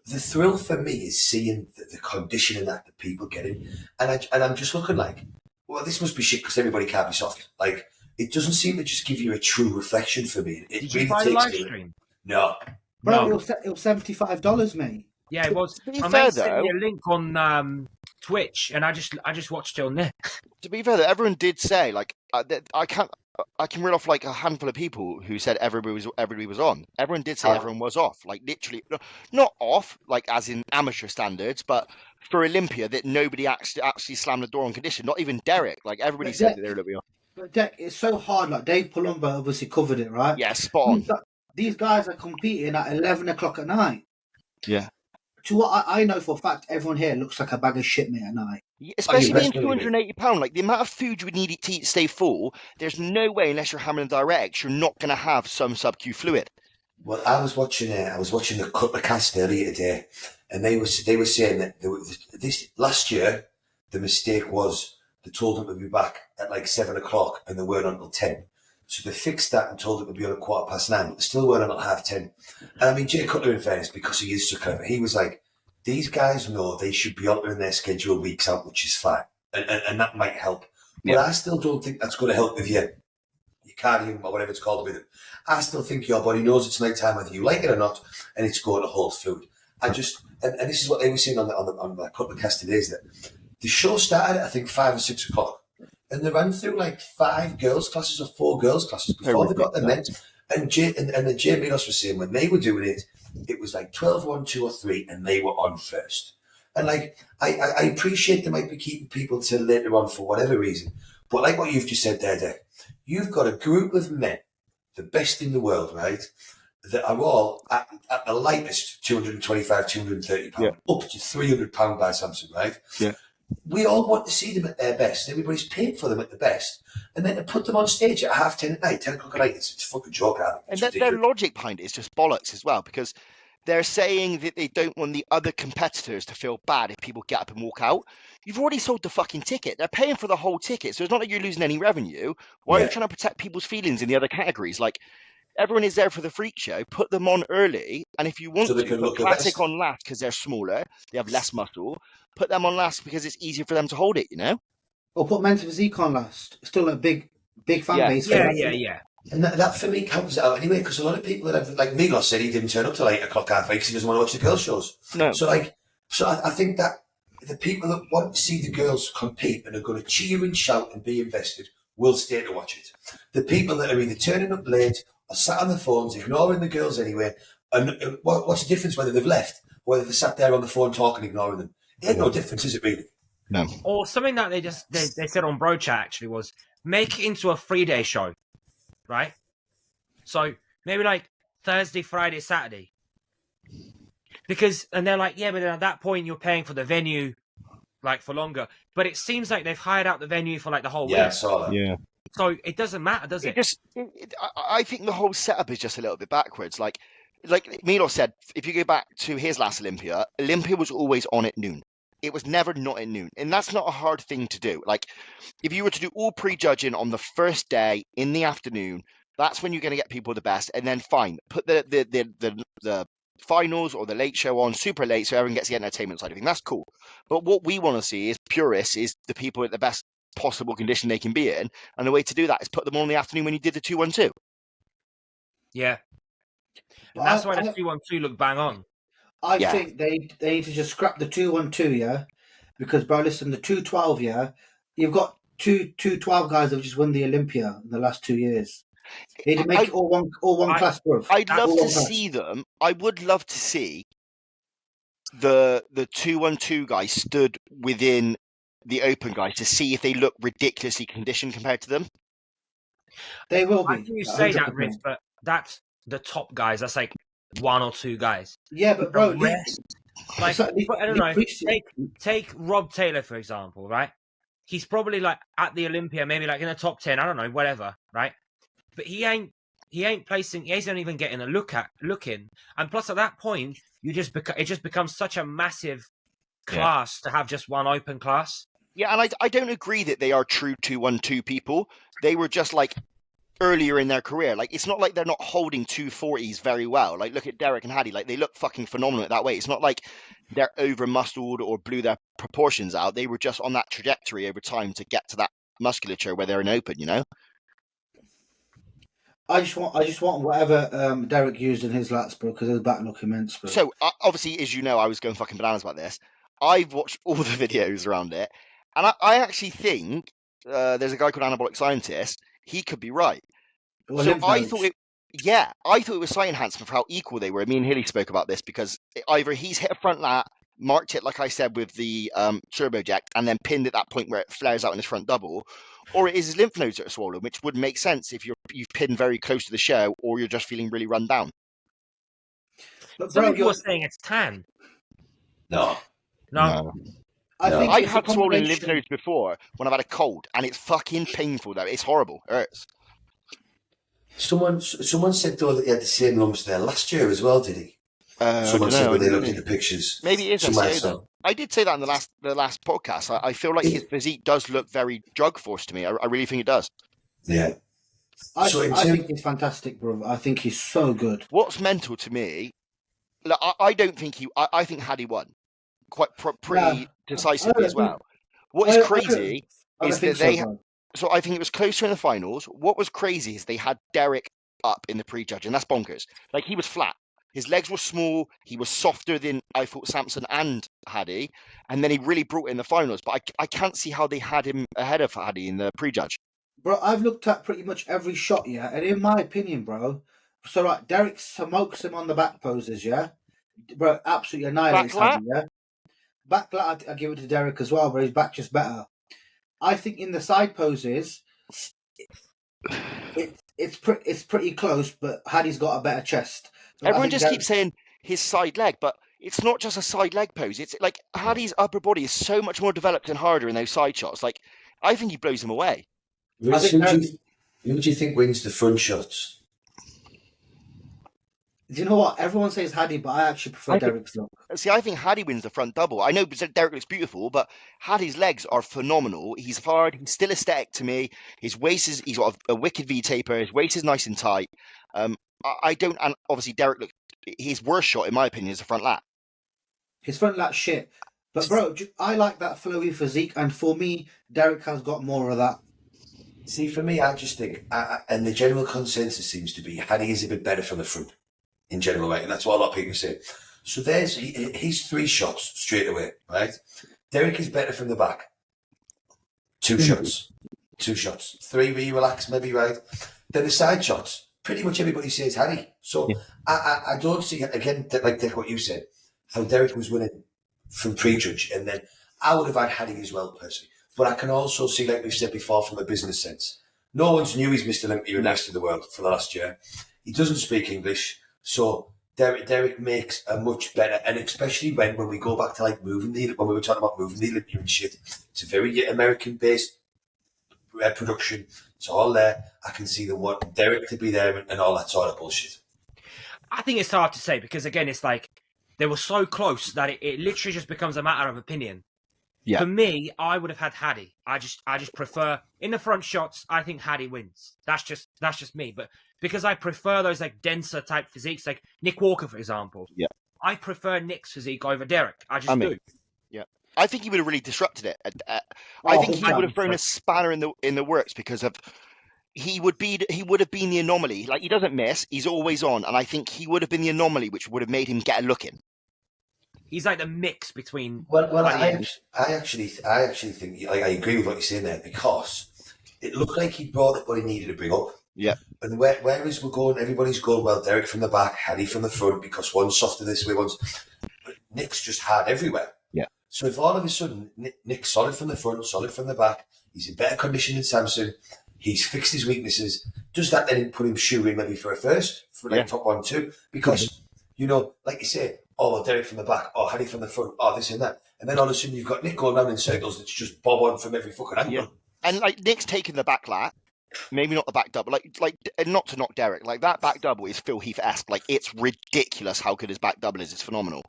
the thrill for me is seeing the conditioning that the people get in, and I'm just looking like, well, this must be shit because everybody can't be soft. Like, it doesn't seem to just give you a true reflection for me. Did you buy the live stream? No. Bro, it was $75, mate. Yeah, it was. To be fair, though, sent me a link on Twitch, and I just watched till neck. To be fair, though, everyone did say like I can reel off like a handful of people who said everybody was on. Everyone did say everyone was off, like literally not off, like as in amateur standards, but for Olympia that nobody actually slammed the door on condition. Not even Derek. Like everybody said that they were going to be on. But Deck, it's so hard. Like Dave Palumbo obviously covered it, right? Yeah, spot on. These guys are competing at 11 o'clock at night. Yeah. To what I know for a fact, everyone here looks like a bag of shit, mate, at night. Yeah, especially being £280, like the amount of food you would need to eat to stay full, there's no way, unless you're hammering diuretics, you're not going to have some sub-Q fluid. Well, I was watching the Cutler cast earlier today, and they were saying that this last year the mistake was they told them to be back at like 7 o'clock and they weren't until 10. So they fixed that and told them to be on at 9:15, but they still weren't until 10:30. And I mean, Jay Cutler, in fairness, because he is so clever, he was like, these guys know they should be altering their schedule weeks out, which is fine, and that might help. But I still don't think that's going to help with your cardio or whatever it's called with it. I still think your body knows it's night time whether you like it or not, and it's going to hold food. And this is what they were saying on the Cutler cast today, is that the show started at I think 5 or 6 o'clock. And they ran through like 5 girls' classes or 4 girls' classes before they got the men. And then Jay Milos was saying when they were doing it, it was like 12, 1, 2 or 3, and they were on first. And like, I appreciate they might be keeping people till later on for whatever reason. But like what you've just said there, Dick, you've got a group of men, the best in the world, right, that are all at the lightest 225, 230 pounds, up to 300 pounds by Samson, right? Yeah. We all want to see them at their best. Everybody's paid for them at the best. And then to put them on stage at 10:30 at night, 10 o'clock at night, it's a fucking joke, I think. And their logic behind it is just bollocks as well, because they're saying that they don't want the other competitors to feel bad if people get up and walk out. You've already sold the fucking ticket. They're paying for the whole ticket, so it's not like you're losing any revenue. Why are you trying to protect people's feelings in the other categories? Like, everyone is there for the freak show. Put them on early, and if you want to, put classic on last because they're smaller, they have less muscle. Put them on last because it's easier for them to hold it, you know? Or put men's physique on last. Still a big fan base. Yeah. And that for me counts out anyway, because a lot of people that have, like Milos said, he didn't turn up till 8 o'clock halfway because he doesn't want to watch the girls' shows. No. So I think that the people that want to see the girls compete and are going to cheer and shout and be invested will stay to watch it. The people that are either turning up late or sat on their phones, ignoring the girls anyway, and what's the difference whether they've left or whether they sat there on the phone talking, ignoring them? There's no difference, is it really? No. Or something that they said on Bro Chat actually was make it into a 3-day show, right? So maybe like Thursday, Friday, Saturday. And they're like, yeah, but then at that point you're paying for the venue like for longer. But it seems like they've hired out the venue for like the whole week. Yeah, I saw that. Yeah. So it doesn't matter, does it? I think the whole setup is just a little bit backwards. Like Milo said, if you go back to his last Olympia was always on at noon. It was never not at noon. And that's not a hard thing to do. Like, if you were to do all prejudging on the first day in the afternoon, that's when you're going to get people the best. And then fine, put the finals or the late show on super late so everyone gets the entertainment side of things. That's cool. But what we want to see is purists, is the people at the best possible condition they can be in. And the way to do that is put them on in the afternoon when you did the 2-1-2. Yeah. And that's why the 2-1-2 look bang on. I think they need to just scrap the 2-1-2, yeah? Because, bro, listen, the 2-12, yeah? You've got two 12 guys that have just won the Olympia in the last 2 years. They need to make it all one class, bro. I'd love to see them. I would love to see the 2-1-2 guys stood within the open guys to see if they look ridiculously conditioned compared to them. They will be. I think you say that, Riz, but that's the top guys. That's like 1 or 2 guys. Yeah, but bro, I don't know. Take Rob Taylor, for example, right? He's probably like at the Olympia, maybe like in the top 10, I don't know, whatever, right? But he ain't placing, he isn't even getting a look in. And plus at that point, it just becomes such a massive class to have just one open class. Yeah, and I don't agree that they are true 2-1-2 people. They were just like earlier in their career. Like, it's not like they're not holding 240s very well. Like, look at Derek and Hadi. Like, they look fucking phenomenal that way. It's not like they're over muscled or blew their proportions out. They were just on that trajectory over time to get to that musculature where they're in open, you know? I just want whatever Derek used in his lats, bro, because his back look immense, bro. So, obviously, as you know, I was going fucking bananas about this. I've watched all the videos around it, and I actually think there's a guy called Anabolic Scientist. He could be right. Well, So lymph I nodes. thought it was slight enhancement for how equal they were. Me and Hilly spoke about this because either he's hit a front lat, marked it like I said with the turboject, and then pinned at that point where it flares out in his front double, or it is his lymph nodes that are swollen, which would make sense if you've pinned very close to the shell, or you're just feeling really run down. But Some bro, people are saying it's tan. No. No. I think I've it's a had swollen lymph combination. nodes before when I've had a cold, and it's fucking painful though. It's horrible. It hurts. Someone said though that he had the same lumps there last year as well, did he? Someone said when they looked at the pictures. Maybe it is Someone SEO though. I did say that in the last podcast. I feel like his physique does look very drug forced to me. I really think it does. Yeah. I think he's fantastic, bro. I think he's so good. What's mental to me? Look, I don't think I think Hadi won quite pretty decisively as well. What is crazy is that they. So I think it was closer in the finals. What was crazy is they had Derek up in the prejudge, and that's bonkers. Like he was flat. His legs were small. He was softer than I thought Samson and Hadi, and then he really brought it in the finals. But I can't see how they had him ahead of Hadi in the prejudge. Bro, I've looked at pretty much every shot, yeah, and in my opinion, bro, so right, Derek smokes him on the back poses, yeah, bro, absolutely annihilates Hadi, yeah. Back lat, I give it to Derek as well, but his back just better. I think in the side poses, it's pretty close, but Hadi's got a better chest. Everyone just keeps saying his side leg, but it's not just a side leg pose. It's like Hadi's upper body is so much more developed and harder in those side shots. Like I think he blows him away. Who do you think wins the front shots? Do you know what? Everyone says Hadi, but I actually prefer Derek's look. See, I think Hadi wins the front double. I know Derek looks beautiful, but Hadi's legs are phenomenal. He's hard. He's still aesthetic to me. He's got a wicked V taper. His waist is nice and tight. I don't, and obviously Derek looks, his worst shot, in my opinion, is the front lat. His front lat shit. But bro, I like that flowy physique, and for me, Derek has got more of that. See, for me, I just think, and the general consensus seems to be, Hadi is a bit better from the front, in general, right? And that's what a lot of people say. So there's his 3 shots straight away, right? Derek is better from the back. 2 shots. 3 where you relax, maybe, right? Then the side shots. Pretty much everybody says Hadi. So I don't see, again, like what you said, how Derek was winning from prejudge, and then I would have had Hadi as well, personally. But I can also see, like we've said before, from a business sense, no one's knew he's Mr. Olympia in the rest of the world for the last year. He doesn't speak English, so Derek makes a much better, and especially when we go back to like when we were talking about moving the Olympia and shit, it's a very American-based production. It's all there. I can see them wanting Derek to be there and all that sort of bullshit. I think it's hard to say because, again, it's like they were so close that it literally just becomes a matter of opinion. Yeah. For me, I would have had Hadi. I just prefer in the front shots. I think Hadi wins. That's just me. But because I prefer those like denser type physiques, like Nick Walker, for example. Yeah. I prefer Nick's physique over Derek. I do. Yeah. I think he would have really disrupted it. I think he would have thrown a spanner in the works because of he would have been the anomaly. Like he doesn't miss. He's always on, and I think he would have been the anomaly, which would have made him get a look in. He's like the mix between. Well, I actually think I agree with what you're saying there because it looked like he brought up what he needed to bring up. Yeah. And whereas we're going, everybody's going, well, Derek from the back, Hadi from the front, because one's softer this way, but Nick's just hard everywhere. Yeah. So if all of a sudden Nick's solid from the front, solid from the back, he's in better condition than Samson, he's fixed his weaknesses, does that then put him shooing maybe for a first, for like top 1, 2? Because, like you say, oh, well, Derek from the back, oh, Hadi from the front, oh, this and that. And then all of a sudden you've got Nick going down in circles that's just bob on from every fucking angle. Yeah. And like Nick's taking the back lat, maybe not the back double, like not to knock Derek, like that back double is Phil Heath-esque. Like it's ridiculous how good his back double is. It's phenomenal.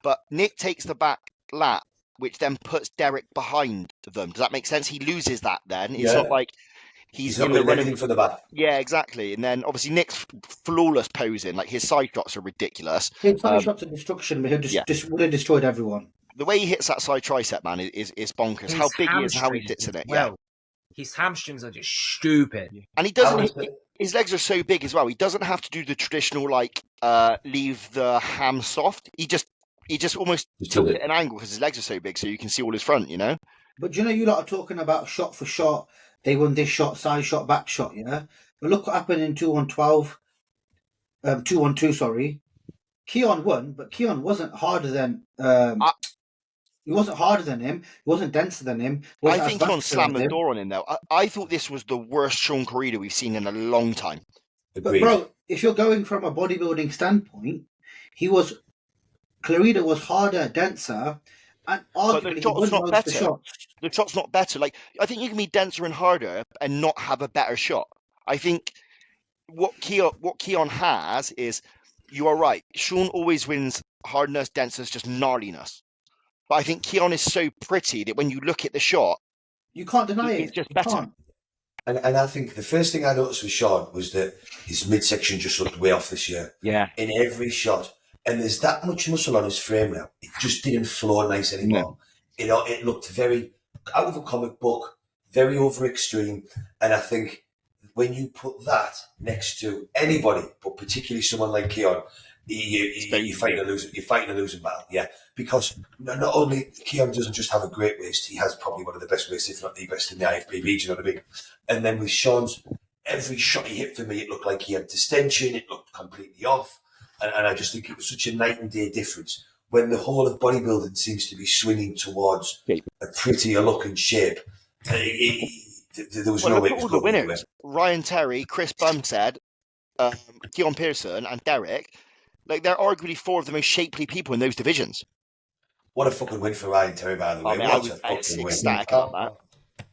But Nick takes the back lat, which then puts Derek behind them. Does that make sense? He loses that then. It's not like he's not doing anything for the back. Yeah, exactly. And then obviously Nick's flawless posing, like his side shots are ridiculous. His side shots are destruction, but he would have destroyed everyone. The way he hits that side tricep, man, is bonkers. How big he is and how he sits in it. Yeah. His hamstrings are just stupid. And he doesn't. His legs are so big as well. He doesn't have to do the traditional leave the ham soft. He just he just almost tilts it at an angle because his legs are so big, so you can see all his front, you know. But you know, you lot are talking about shot for shot. They won this shot, side shot, back shot, yeah. But look what happened in 2-on-12, 2-on-2. Sorry, Keon won, but Keon wasn't harder than. He wasn't harder than him. He wasn't denser than him. I think Keon slammed the door on him though. I thought this was the worst Sean Corrida we've seen in a long time. But bro, if you're going from a bodybuilding standpoint, Clarida was harder, denser, and arguably he won most of the shots. The shot's not better. Like, I think you can be denser and harder and not have a better shot. I think what Keon has is, you are right. Sean always wins hardness, denseness, just gnarliness. But I think Keon is so pretty that when you look at the shot, you can't deny it. It's just better. And I think the first thing I noticed with Sean was that his midsection just looked way off this year. Yeah. In every shot. And there's that much muscle on his frame now. It just didn't flow nice anymore. No. It looked very out of a comic book, very over extreme. And I think when you put that next to anybody, but particularly someone like Keon, you're fighting a losing battle. Yeah. Because not only Keon doesn't just have a great waist, he has probably one of the best waists, if not the best in the IFBB, do you know what I mean? And then with Sean's, every shot he hit for me, it looked like he had distension, it looked completely off. And I just think it was such a night and day difference when the whole of bodybuilding seems to be swinging towards a prettier looking shape. There was no way all the winners. Ryan Terry, Chris Bumstead, Keon Pearson, and Derek. Like, they're arguably four of the most shapely people in those divisions. What a fucking win for Ryan Terry, by the way. I was ecstatic about that.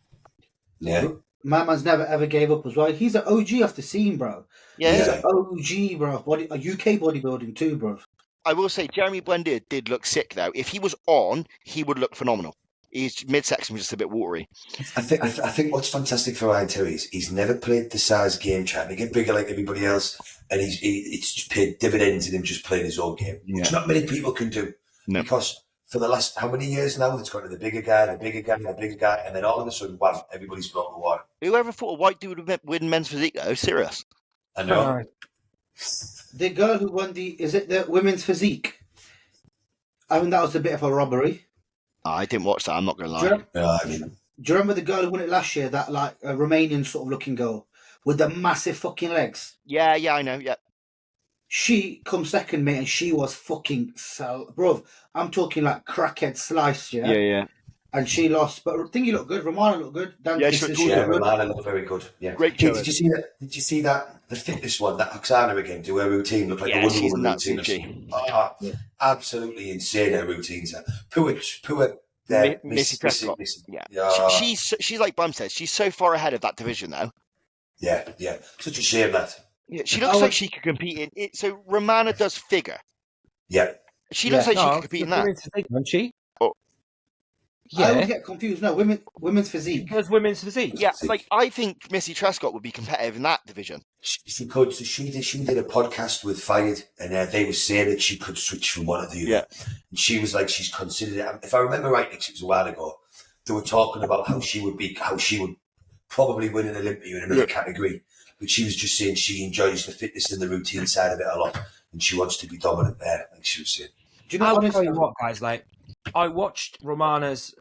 Yeah. My man's never ever gave up as well. He's an OG off the scene, bro. Yeah. He's an OG, bro. UK bodybuilding too, bro. I will say, Jeremy Blended did look sick, though. If he was on, he would look phenomenal. His midsection was just a bit watery. I think what's fantastic for Ryan Terry is he's never played the size game trying to get bigger like everybody else, and it's paid dividends in him just playing his own game, which not many people can do. No. Because for the last how many years now, it's gone to the bigger guy, and then all of a sudden, wow, everybody's blown the water. Whoever thought a white dude would win men's physique, though? Serious? I know. The girl who won is it the women's physique? I mean, that was a bit of a robbery. I didn't watch that, I'm not going to lie. Do you remember the girl who won it last year, that like a Romanian sort of looking girl with the massive fucking legs? Yeah, I know, yeah. She come second, mate, and she was fucking bro. I'm talking like crackhead slice, yeah? Yeah. And she lost, but I think you look good. Romana looked good. Romana looked very good. Yeah. Great. Hey, did you see that? The fitness one, that Oksana again, do her routine look like a Wonder Woman routine? Absolutely insane, her routines. Poor Missy Prescott. Yeah. She's like Bum says, she's so far ahead of that division now. Yeah. Such a shame that. Yeah, she looks like she could compete in it. So Romana does figure. Yeah. She looks like she could compete in that. Doesn't she? I always get confused. No, women's physique. Because women's physique. Yeah, like I think Missy Trescott would be competitive in that division. She could. So she did a podcast with Fired, and they were saying that she could switch from one to the other. Yeah. And she was like, she's considered it. If I remember right, because it was a while ago, they were talking about how she would probably win an Olympia in another category. But she was just saying she enjoys the fitness and the routine side of it a lot, and she wants to be dominant there, like she was saying. Do you know? I'll tell you what, guys. Like, I watched Romana's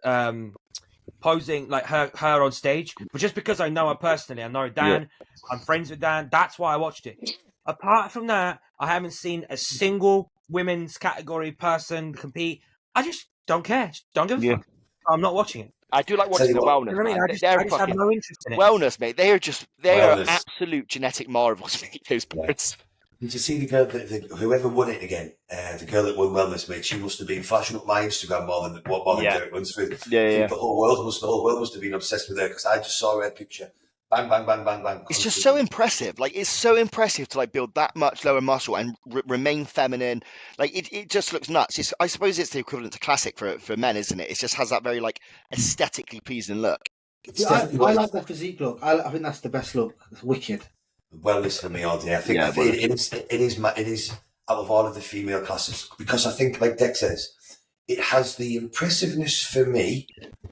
posing, like her on stage, but just because I know her personally, I know Dan, I'm friends with Dan. That's why I watched it. Apart from that, I haven't seen a single women's category person compete. I just don't care. Don't give a fuck. I'm not watching it. I do like watching the wellness. I just have no interest in it. Wellness, mate. They are absolute genetic marvels, mate. Those birds. Did you see the girl, whoever won it again? The girl that won wellness, mate. She must have been flashing up my Instagram more than Derek runs through. Yeah. The whole world must have been obsessed with her because I just saw her picture. Bang, bang, bang, bang, bang. It's just so impressive. Like, it's so impressive to like build that much lower muscle and remain feminine. Like, it just looks nuts. I suppose it's the equivalent to classic for men, isn't it? It just has that very like aesthetically pleasing look. I like that physique look. I think that's the best look. It's wicked. Wellness for me all day. I think it is out of all of the female classes because I think, like Dex says, it has the impressiveness for me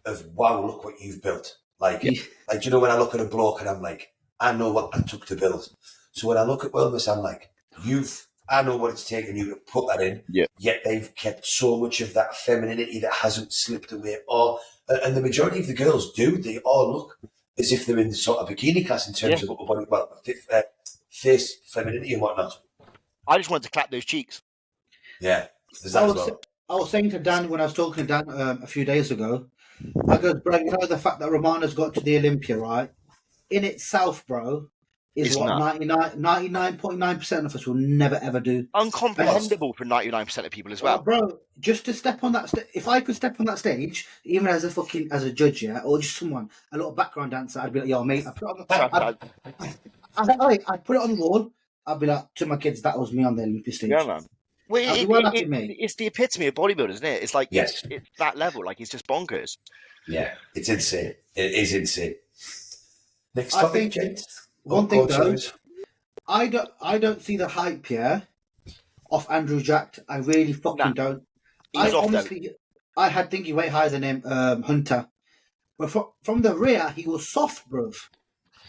of wow, look what you've built. Like you know, when I look at a bloke and I'm like, I know what that took to build. So when I look at wellness, I'm like, I know what it's taken you to put that in. Yeah. Yet they've kept so much of that femininity that hasn't slipped away. And the majority of the girls do. They all look as if they're in the sort of bikini class in terms of upper body, face femininity and whatnot. I just wanted to clap those cheeks. Yeah, there's that as well. I was saying to Dan when I was talking to Dan a few days ago, I go, bro, you know the fact that Romana's got to the Olympia, right? In itself, bro, is It's what not. 99.9% of us will never ever do. Uncomprehendable for 99% of people as well. Bro, just to step on that if I could step on that stage, even as a judge, yeah, or just someone, a little background dancer, I'd be like, yo, mate, I'd put it on the wall. I'd be like to my kids, that was me on the Olympia stage. Yeah, man. Well, it's the epitome of bodybuilding, isn't it? It's like it's that level. Like, it's just bonkers. Yeah, it's insane. It is insane. Next I topic, think gents. one thing though, I don't see the hype here of Andrew Jacked. I really fucking don't. I had thinking way higher than him, Hunter, but from the rear he was soft, bro.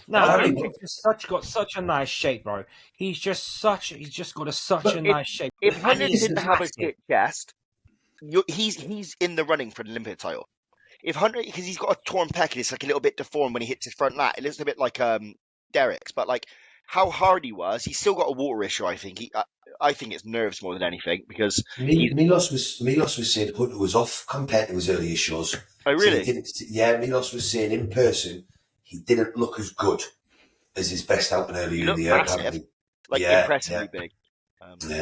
No, he's got such a nice shape, bro. He's just got such a nice shape. If Hunter didn't have a thick chest, he's in the running for the Olympia title. If Hunter, because he's got a torn pec and it's like a little bit deformed when he hits his front lat, it looks a bit like Derek's. But like how hard he was, he's still got a water issue. I think I think it's nerves more than anything because Milos was saying Hunter was off compared to his earlier shows. Oh really? So Milos was saying in person he didn't look as good as his best outing earlier in the year. Massive, impressively big.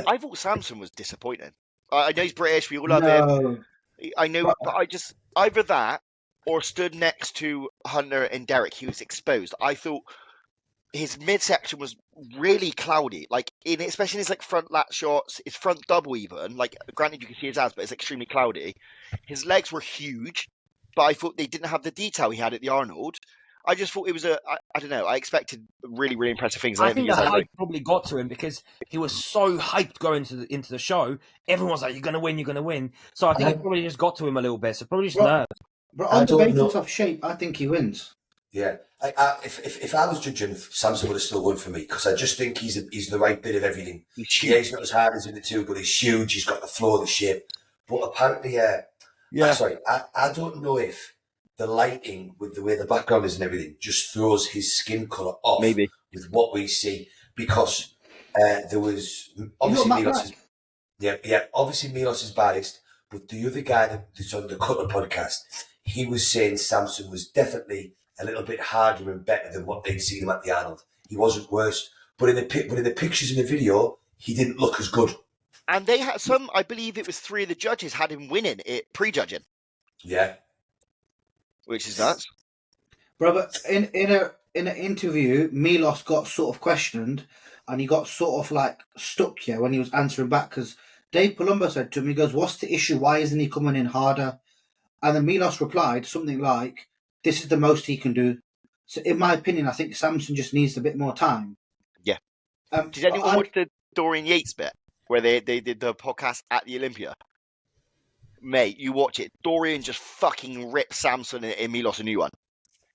I thought Samson was disappointing. I know he's British. We all love him. I know, but I just either that or stood next to Hunter and Derek. He was exposed. I thought his midsection was really cloudy, like especially in his like front lat shots, his front double even. Like, granted, you can see his abs, but it's extremely cloudy. His legs were huge, but I thought they didn't have the detail he had at the Arnold. I just thought it was I don't know. I expected really, really impressive things. I think the hype probably got to him because he was so hyped going into the show. Everyone was like, "You're gonna win." So I think it probably just got to him a little bit. So probably just nerves. But on the basis of shape, I think he wins. Yeah, if I was judging, Samson would have still won for me because I just think he's the right bit of everything. He's not as hard as in the two, but he's huge. He's got the flow, the shape. But apparently, I don't know if the lighting with the way the background is and everything just throws his skin colour off. Maybe with what we see because there was obviously Milos is biased, but the other guy that's on the Cutler podcast, he was saying Samson was definitely a little bit harder and better than what they'd seen him at the Arnold. He wasn't worse, but in the pictures in the video, he didn't look as good. And they had I believe it was 3 of the judges had him winning it pre-judging. Yeah. Which is nuts. Bro, but in an interview, Milos got sort of questioned and he got sort of like stuck here when he was answering back because Dave Palumbo said to him, he goes, "What's the issue? Why isn't he coming in harder?" And then Milos replied something like, "This is the most he can do." So in my opinion, I think Samson just needs a bit more time. Yeah. Did anyone watch the Dorian Yates bit where they did the podcast at the Olympia? Mate, you watch it. Dorian just fucking ripped Samson and Milos a new one.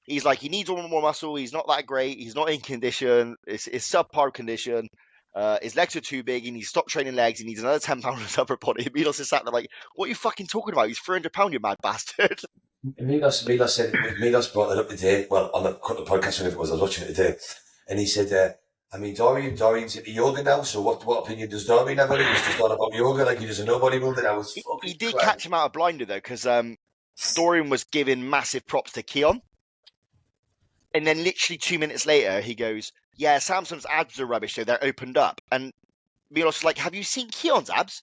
He's like, he needs more muscle. He's not that great. He's not in condition. It's subpar condition. His legs are too big. He needs to stop training legs. He needs another 10 pounds of upper body. Milos is sat there like, what are you fucking talking about? He's 300 pounds, you mad bastard. Milos brought that up today. Well, on the podcast, whenever it was, I was watching it today, and he said, Dorian's into yoga now, so what opinion does Dorian have? It's just all about yoga, like he doesn't know bodybuilding. He did catch him out of blinder, though, because Dorian was giving massive props to Keon. And then literally 2 minutes later, he goes, "Yeah, Samson's abs are rubbish, so they're opened up." And Milos was like, "Have you seen Keon's abs?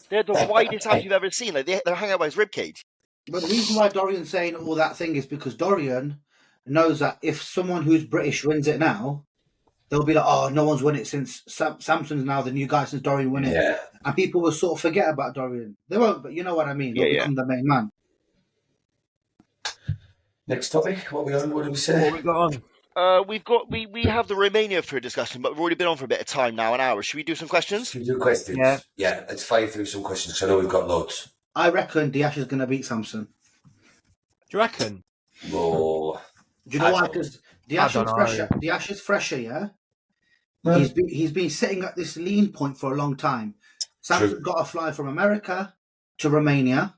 They're the widest abs you've ever seen. Like they're hanging out by his ribcage." But the reason why Dorian's saying all that thing is because Dorian knows that if someone who's British wins it now, they'll be like, "Oh, no one's won it since Samson's now the new guy since Dorian won it." Yeah. And people will sort of forget about Dorian. They won't, but you know what I mean. They'll become the main man. Next topic. What did we say? What we got on? We have the Romania for a discussion, but we've already been on for a bit of time now, an hour. Should we do some questions? Should we do questions? Yeah. Let's fire through some questions because I know we've got loads. I reckon Diash is going to beat Samson. Do you reckon? Oh. Do you know why? Because Diash is fresher. Yeah. He's been sitting at this lean point for a long time. Sam's got to fly from America to Romania,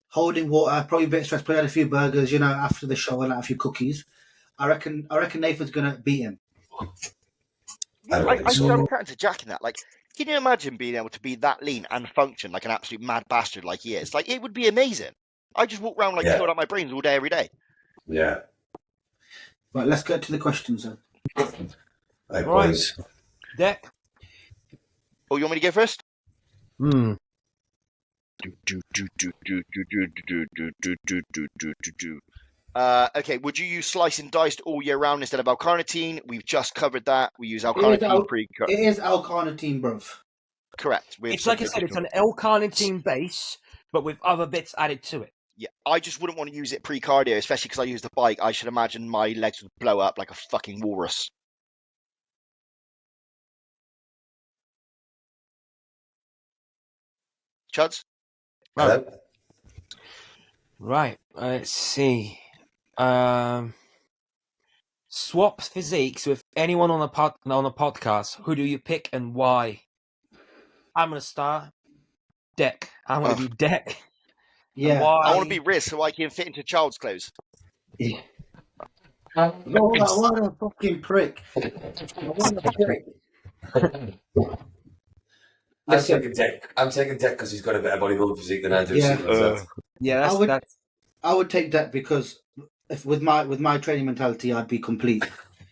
holding water, probably a bit stressed, probably had a few burgers, after the show and a few cookies. I reckon Nathan's gonna beat him. I'm chatting to Jack in that. Like, can you imagine being able to be that lean and function like an absolute mad bastard like he is? Like, it would be amazing. I just walk around killed out my brains all day, every day. Yeah. Right, let's get to the questions then. Right. Deck. Oh, you want me to go first? Okay, would you use slice and diced all year round instead of L-carnitine? We've just covered that. We use L-carnitine pre-cut. It is L-carnitine, bruv. Correct. It's like I said, it's an L-carnitine base, but with other bits added to it. Yeah, I just wouldn't want to use it pre-cardio, especially because I use the bike. I should imagine my legs would blow up like a fucking walrus. Chuds? Hello? Right, let's see. Swap physiques with anyone on a podcast. Who do you pick and why? I'm gonna start. Deck. I'm gonna be Deck. Yeah. I want to be Riz so I can fit into child's clothes. Yeah. What a fucking prick. What a prick. I'm taking Deck because he's got a better bodybuilding physique than I do. Yeah. I would take that because if with my training mentality, I'd be complete.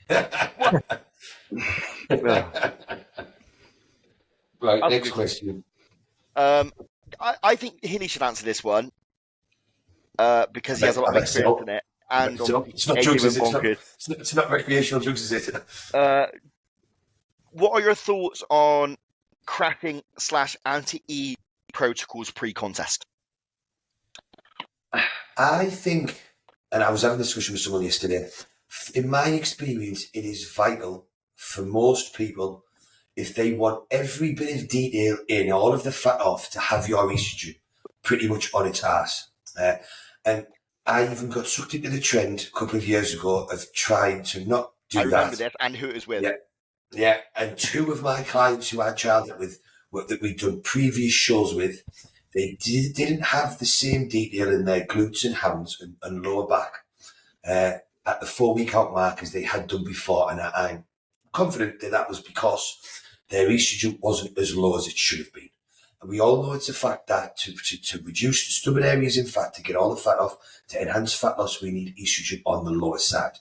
Right, next question. I think Hilly should answer this one because he has a lot of experience in it. And it's not drugs, is it? It's not recreational drugs, is it? What are your thoughts on cracking / anti-E protocols pre-contest? I think, and I was having a discussion with someone yesterday, in my experience, it is vital for most people, if they want every bit of detail in, all of the fat off, to have your estrogen pretty much on its ass. And I even got sucked into the trend a couple of years ago of trying to not do that. I remember this, and who it was with. Yeah. And two of my clients who I trialed it with, that we'd done previous shows with, they didn't have the same detail in their glutes and hams and lower back at the 4-week out mark as they had done before. And I'm confident that was because their estrogen wasn't as low as it should have been. And we all know it's a fact that to reduce the stubborn areas in fat, to get all the fat off, to enhance fat loss, we need estrogen on the lower side.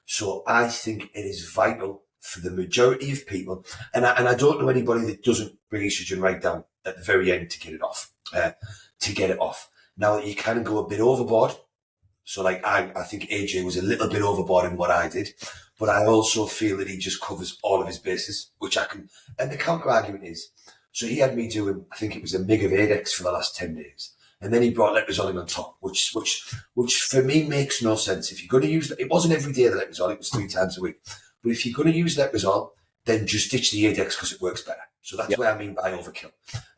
So I think it is vital for the majority of people, and I don't know anybody that doesn't bring estrogen right down at the very end to get it off. Now, you can go a bit overboard. So I think AJ was a little bit overboard in what I did, but I also feel that he just covers all of his bases, which I can. And the counter argument is, so he had me doing, I think it was a mig of Adex for the last 10 days. And then he brought letrozole on top, which for me makes no sense. If you're going to use it wasn't every day the letrozole, it was 3 times a week. But if you're going to use letrozole, then just ditch the Adex because it works better. So that's what I mean by overkill.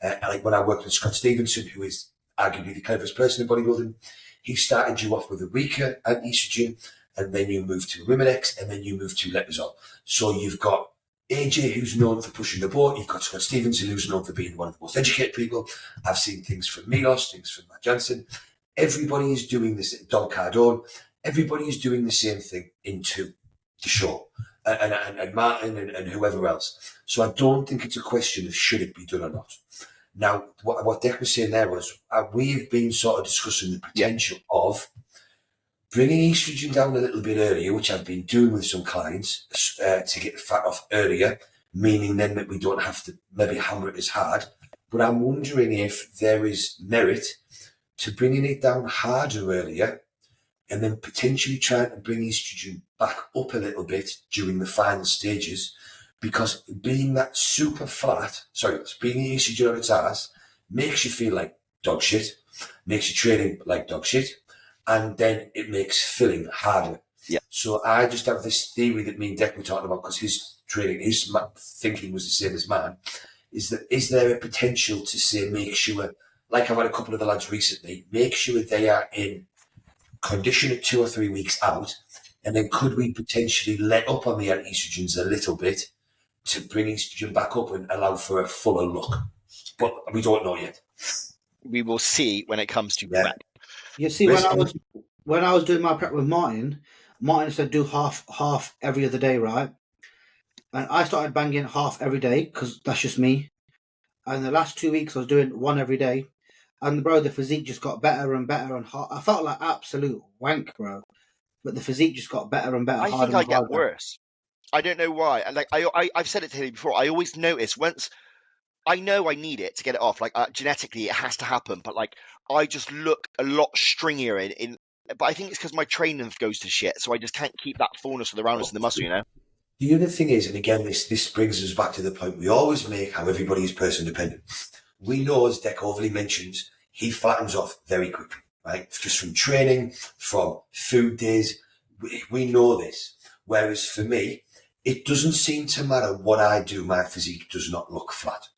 Like when I worked with Scott Stevenson, who is arguably the cleverest person in bodybuilding, he started you off with a weaker estrogen, and then you move to Rimidex, and then you move to letrozole. So you've got AJ, who's known for pushing the boat. You've got Scott Stevenson, who's known for being one of the most educated people. I've seen things from Milos, things from Matt Jansen. Everybody is doing this. Don Cardone. Everybody is doing the same thing into the show. And Martin and whoever else. So I don't think it's a question of should it be done or not. Now, what Deck was saying there was we've been sort of discussing the potential of bringing estrogen down a little bit earlier, which I've been doing with some clients to get the fat off earlier, meaning then that we don't have to maybe hammer it as hard. But I'm wondering if there is merit to bringing it down harder earlier and then potentially trying to bring estrogen back up a little bit during the final stages, because being that super flat, being estrogen on its ass makes you feel like dog shit, makes your training like dog shit, and then it makes filling harder. Yeah. So I just have this theory that me and Deck were talking about, because his training, his thinking was the same as mine, is there a potential to say, make sure, like I've had a couple of the lads recently, make sure they are in condition at 2 or 3 weeks out, and then could we potentially let up on the anti-estrogens a little bit to bring estrogen back up and allow for a fuller look. But we don't know yet. We will see when it comes to prep. You see, when I was doing my prep with Martin said do half every other day, right? And I started banging half every day because that's just me. And the last 2 weeks I was doing one every day. And bro, the physique just got better and better. And I felt like absolute wank, bro. But the physique just got better and better. I think I get worse. I don't know why. Like I've said it to Hilly before. I always notice once I know I need it to get it off. Like genetically, it has to happen. But like I just look a lot stringier in. But I think it's because my training goes to shit, so I just can't keep that fullness or the roundness in the muscle. You know. The other thing is, and again, this brings us back to the point we always make: how everybody is person dependent. We know, as Deck overly mentions, he flattens off very quickly, right? Just from training, from food days, we know this. Whereas for me, it doesn't seem to matter what I do, my physique does not look flat.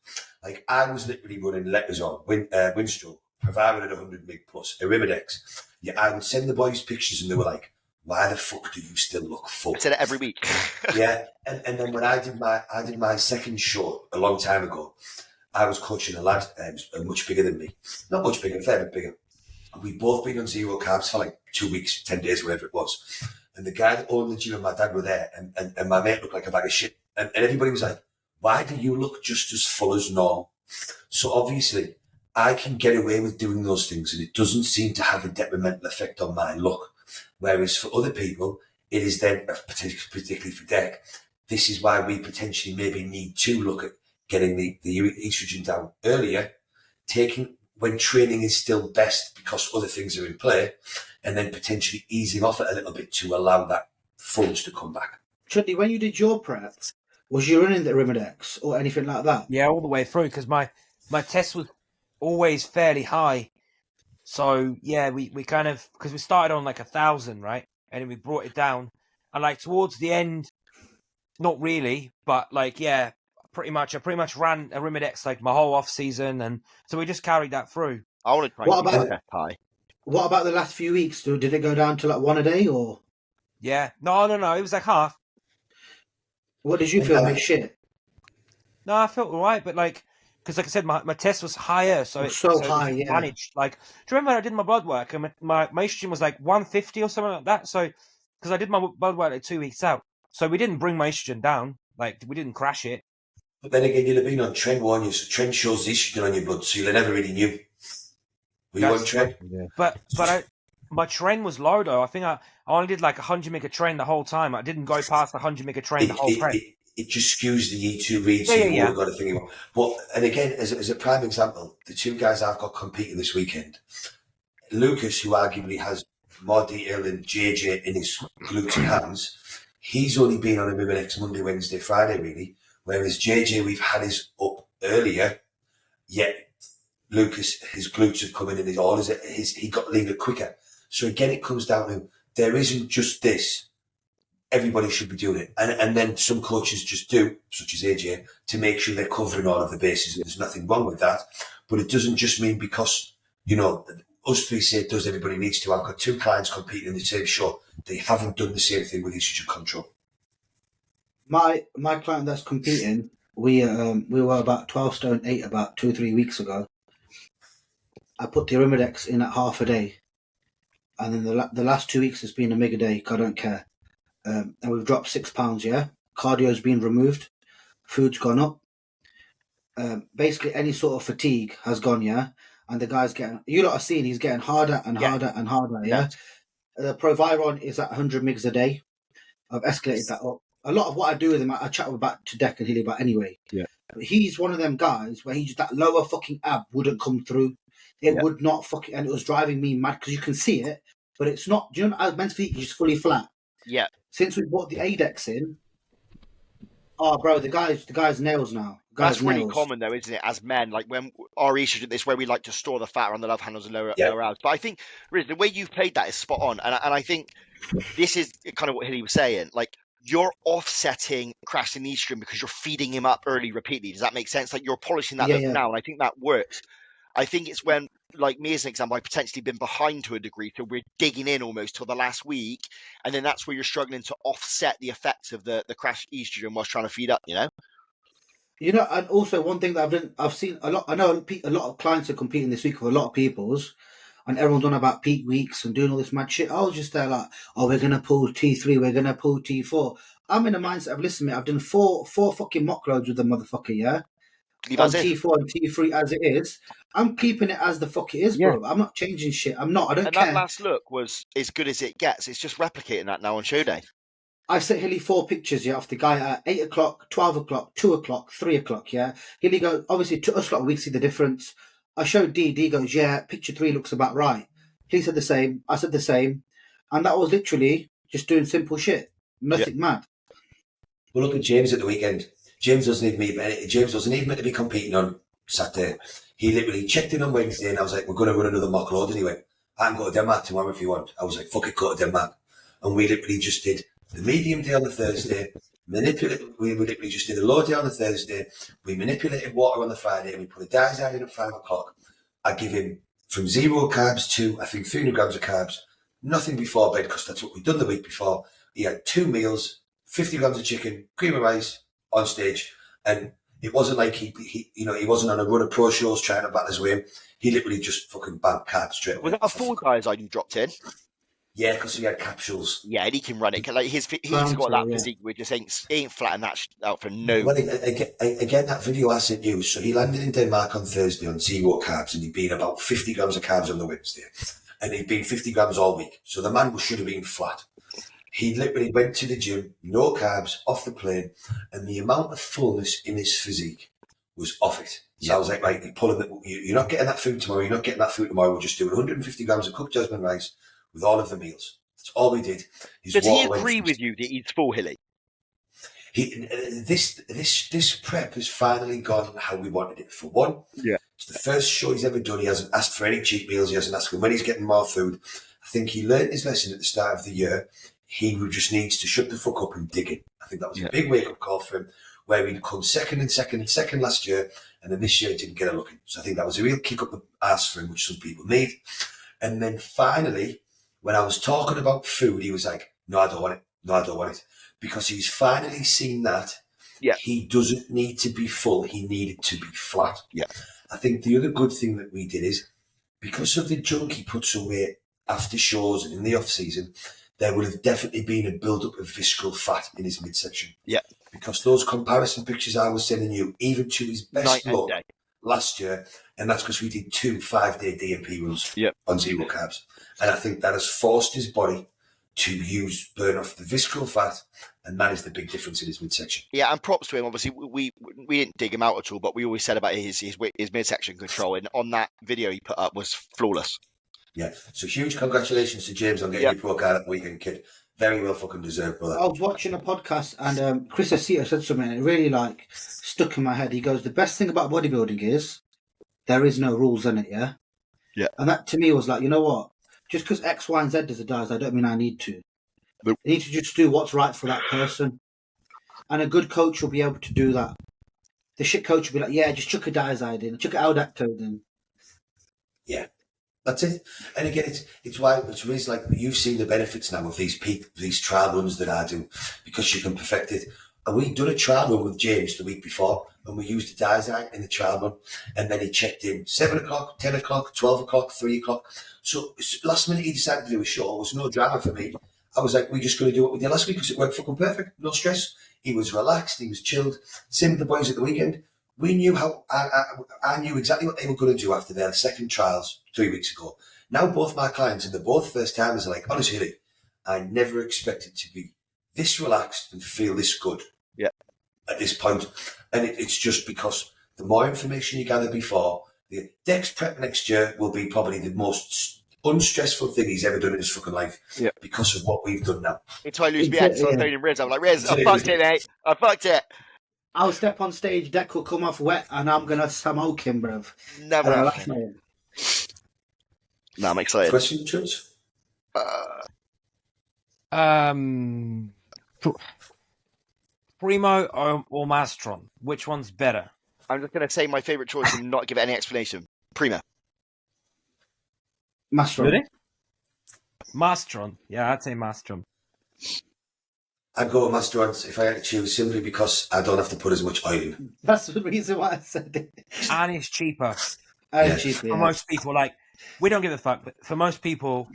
Like I was literally running letters on Windstroke, provided at 100 mg plus, Arimidex. Yeah, I would send the boys pictures and they were like, why the fuck do you still look full? I said it every week. Yeah, and then when I did my second show a long time ago, I was coaching a lad much bigger than me. Not much bigger, a fair bit bigger. And we'd both been on zero carbs for like 2 weeks, 10 days, whatever it was. And the guy that owned the gym and my dad were there, and my mate looked like a bag of shit. And everybody was like, why do you look just as full as normal? So obviously, I can get away with doing those things, and it doesn't seem to have a detrimental effect on my look. Whereas for other people, it is then, particularly for Deck, this is why we potentially maybe need to look at getting the estrogen down earlier, taking when training is still best because other things are in play, and then potentially easing off it a little bit to allow that fullness to come back. Chudley, when you did your prep, was you running the Arimidex or anything like that? Yeah, all the way through, because my test was always fairly high. So yeah, we kind of, because we started on like 1,000, right, and then we brought it down, and like towards the end, not really, but like I pretty much ran Arimidex like my whole off season, and so we just carried that through. I want to try and keep that high. What about the last few weeks? Did it go down to like one a day or? Yeah, no, it was like half. What did you feel like shit? No, I felt alright, but like, because like I said, my test was higher, so it high, yeah. Managed. Like, do you remember I did my blood work and my estrogen was like 150 or something like that? So, because I did my blood work like 2 weeks out, so we didn't bring my estrogen down. Like, we didn't crash it. But then again, you'd have been on trend, weren't you? So trend shows the estrogen on your blood, so you never really knew. Were you on trend? Yeah. But my trend was low though. I think I only did like 100 mega train the whole time. I didn't go past 100 mega train the whole trend. It just skews the E2 read, so you've got to think about. But, and again, as a prime example, the two guys I've got competing this weekend, Lucas, who arguably has more detail than JJ in his glutes and hams, he's only been on a Arimidex Monday, Wednesday, Friday, really. Whereas JJ, we've had his up earlier, yet Lucas, his glutes have come in and he got leaner quicker. So again, it comes down to, there isn't just this. Everybody should be doing it. And then some coaches just do, such as AJ, to make sure they're covering all of the bases. And there's nothing wrong with that. But it doesn't just mean because, us three say it does, everybody needs to. I've got two clients competing in the same show. They haven't done the same thing with estrogen control. My client that's competing, we were about 12 stone 8 about 2-3 weeks ago. I put the Arimidex in at half a day. And then the last 2 weeks has been a mega day. I don't care. And we've dropped 6 pounds, yeah? Cardio's been removed. Food's gone up. Basically, any sort of fatigue has gone, yeah? And the guy's getting... You lot are seeing he's getting harder and harder and harder, yeah? The Proviron is at 100 mgs a day. I've escalated that up. A lot of what I do with him, I chat about to Deck and Hilly about anyway. Yeah. But he's one of them guys where that lower fucking ab wouldn't come through. It would not fucking... And it was driving me mad because you can see it, but it's not... Do you know men's feet is just fully flat? Yeah. Since we brought the ADEX in, bro, the guy's nails now. That's really common though, isn't it? As men, like when our estrogen, this where we like to store the fat around the love handles and lower abs. But I think really, the way you've played that is spot on, and I think this is kind of what Hilly was saying. Like you're offsetting crashing the estrogen because you're feeding him up early repeatedly. Does that make sense? Like you're polishing that now, and I think that works. I think it's when, like me as an example, I've potentially been behind to a degree, so we're digging in almost till the last week, and then that's where you're struggling to offset the effects of the crash estrogen whilst trying to feed up, You know, and also one thing that I've seen a lot. I know a lot of clients are competing this week with a lot of people's, and everyone's on about peak weeks and doing all this mad shit. I was just there like, oh, we're gonna pull T3, we're gonna pull T4. I'm in the mindset of listen, mate, I've done four fucking mock loads with the motherfucker, yeah, Leave on as if. T4 and T3 as it is. I'm keeping it as the fuck it is, Yeah. bro. I'm not changing shit. I'm not. I don't And care. that last look was as good as it gets. It's just replicating that now on show day. I sent Hilly 4 pictures, yeah, of the guy at 8 o'clock, 12 o'clock, 2 o'clock, 3 o'clock, yeah. Hilly goes, obviously, to us, like, we see the difference. I showed D. D goes, yeah, picture 3 looks about right. He said the same. I said the same. And that was literally just doing simple shit. Nothing mad. Well, look at James at the weekend. James wasn't even meant to be competing on Saturday. He literally checked in on Wednesday and I was like, we're going to run another mock load. And he went, I can go to Denmark tomorrow if you want. I was like, fuck it, go to Denmark. And we literally just did the medium day on the Thursday, we literally just did a low day on the Thursday, we manipulated water on the Friday, and we put a diazide in at 5 o'clock. I give him from 0 carbs to, I think, 300 grams of carbs, nothing before bed, because that's what we'd done the week before. He had 2 meals, 50 grams of chicken, cream of rice on stage, and it wasn't like he wasn't on a run of pro shows trying to bat his way in. He literally just fucking banked carbs straight away. Was that a full diazide you dropped in? Yeah, because he had capsules. Yeah, and he can run it. Like he's got that physique which just ain't flatting that out for no. Well, again, that video I sent you. So he landed in Denmark on Thursday on 0 carbs, and he'd been about 50 grams of carbs on the Wednesday, and he'd been 50 grams all week. So the man should have been flat. He literally went to the gym, no carbs, off the plane, and the amount of fullness in his physique was off it. So I was like, right, you're not getting that food tomorrow. You're not getting that food tomorrow. We're just doing 150 grams of cooked jasmine rice with all of the meals. That's all we did. Does he agree with you that he's full, Hilly? This prep has finally gone how we wanted it. For one, it's the first show he's ever done. He hasn't asked for any cheat meals. He hasn't asked for when he's getting more food. I think he learned his lesson at the start of the year. He just needs to shut the fuck up and dig in. I think that was a big wake-up call for him, where he'd come second last year, and then this year he didn't get a look in. So I think that was a real kick up the ass for him, which some people need. And then finally, when I was talking about food, he was like, no, I don't want it. No, I don't want it. Because he's finally seen that he doesn't need to be full. He needed to be flat. Yeah. I think the other good thing that we did is, because of the junk he puts away after shows and in the off-season, there would have definitely been a build-up of visceral fat in his midsection. Yeah. Because those comparison pictures I was sending you, even to his best look last year, and that's because we did 2 5-day DMP runs on 0 carbs. And I think that has forced his body to burn off the visceral fat, and that is the big difference in his midsection. Yeah, and props to him. Obviously, we didn't dig him out at all, but we always said about his midsection control, and on that video he put up was flawless. Yeah, so huge congratulations to James on getting your pro card at the weekend, kid. Very well fucking deserved, brother. I was watching a podcast and Chris Asita said something and it really stuck in my head. He goes, the best thing about bodybuilding is there is no rules in it, yeah? Yeah. And that to me was like, you know what? Just because X, Y, and Z does a diet, I don't mean I need to. Nope. I need to just do what's right for that person. And a good coach will be able to do that. The shit coach will be like, yeah, just chuck a diazide in, chuck an aldactone in. Yeah. That's it. And again, it's why it's really like you've seen the benefits now of these trial runs that I do, because you can perfect it. And we'd done a trial run with James the week before, and we used the diazide in the trial run, and then he checked in 7 o'clock, 10 o'clock, 12 o'clock, 3 o'clock. So last minute he decided to do a show. It was no drama for me. I was like, we're just going to do what we did last week because it worked fucking perfect. No stress. He was relaxed. He was chilled. Same with the boys at the weekend. We knew I knew exactly what they were going to do after their second trials 3 weeks ago. Now both my clients, and they're both first timers, are like, honestly, I never expected to be this relaxed and feel this good at this point. And it's just because the more information you gather before, the Dex prep next year will be probably the most unstressful thing he's ever done in his fucking life because of what we've done now. Until I lose my head, so I'm phoning Riz. I'm like, Riz, I fucked it, mate. I fucked it. I'll step on stage, deck will come off wet, and I'm going to smoke him, bruv. Never happened. No, I'm excited. Question, Church? Primo or Mastron? Which one's better? I'm just going to say my favourite choice and not give it any explanation. Primo. Mastron. Really? Mastron. Yeah, I'd say Mastron. I'd go with Masteron if I had to choose, simply because I don't have to put as much oil in. That's the reason why I said it. And it's cheaper. And cheap, For most people. Like, we don't give a fuck, but for most people,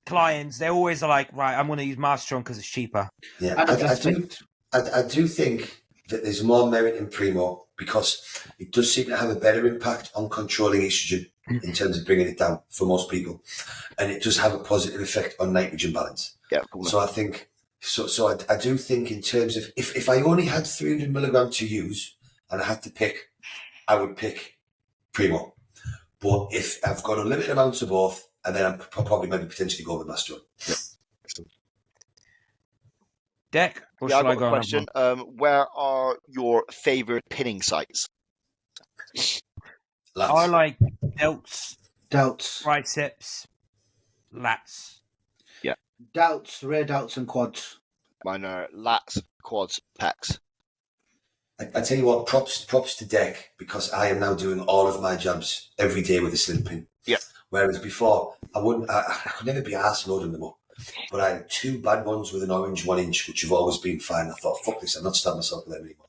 clients, they always are like, right, I'm going to use Masteron because it's cheaper. Yeah, I do think that there's more merit in Primo because it does seem to have a better impact on controlling estrogen in terms of bringing it down for most people, and it does have a positive effect on nitrogen balance. Yeah, cool. So I think, I do think in terms of if I only had 300 milligram to use and I had to pick, I would pick Primo. But if I've got a limited amount of both, and then I'm probably maybe potentially go with Masteron. Yeah. Deck? Or I've should I got go a question. Where are your favourite pinning sites? Lats. I like delts, triceps, lats. Yeah. Delts, rear delts and quads. Mine are lats, quads, pecs. I tell you what, props to Deck, because I am now doing all of my jabs every day with a slim pin. Yeah. Whereas before, I could never be arsed loading them up. But I had 2 bad ones with an orange 1 inch, which have always been fine. I thought, fuck this, I'm not starting myself with them anymore.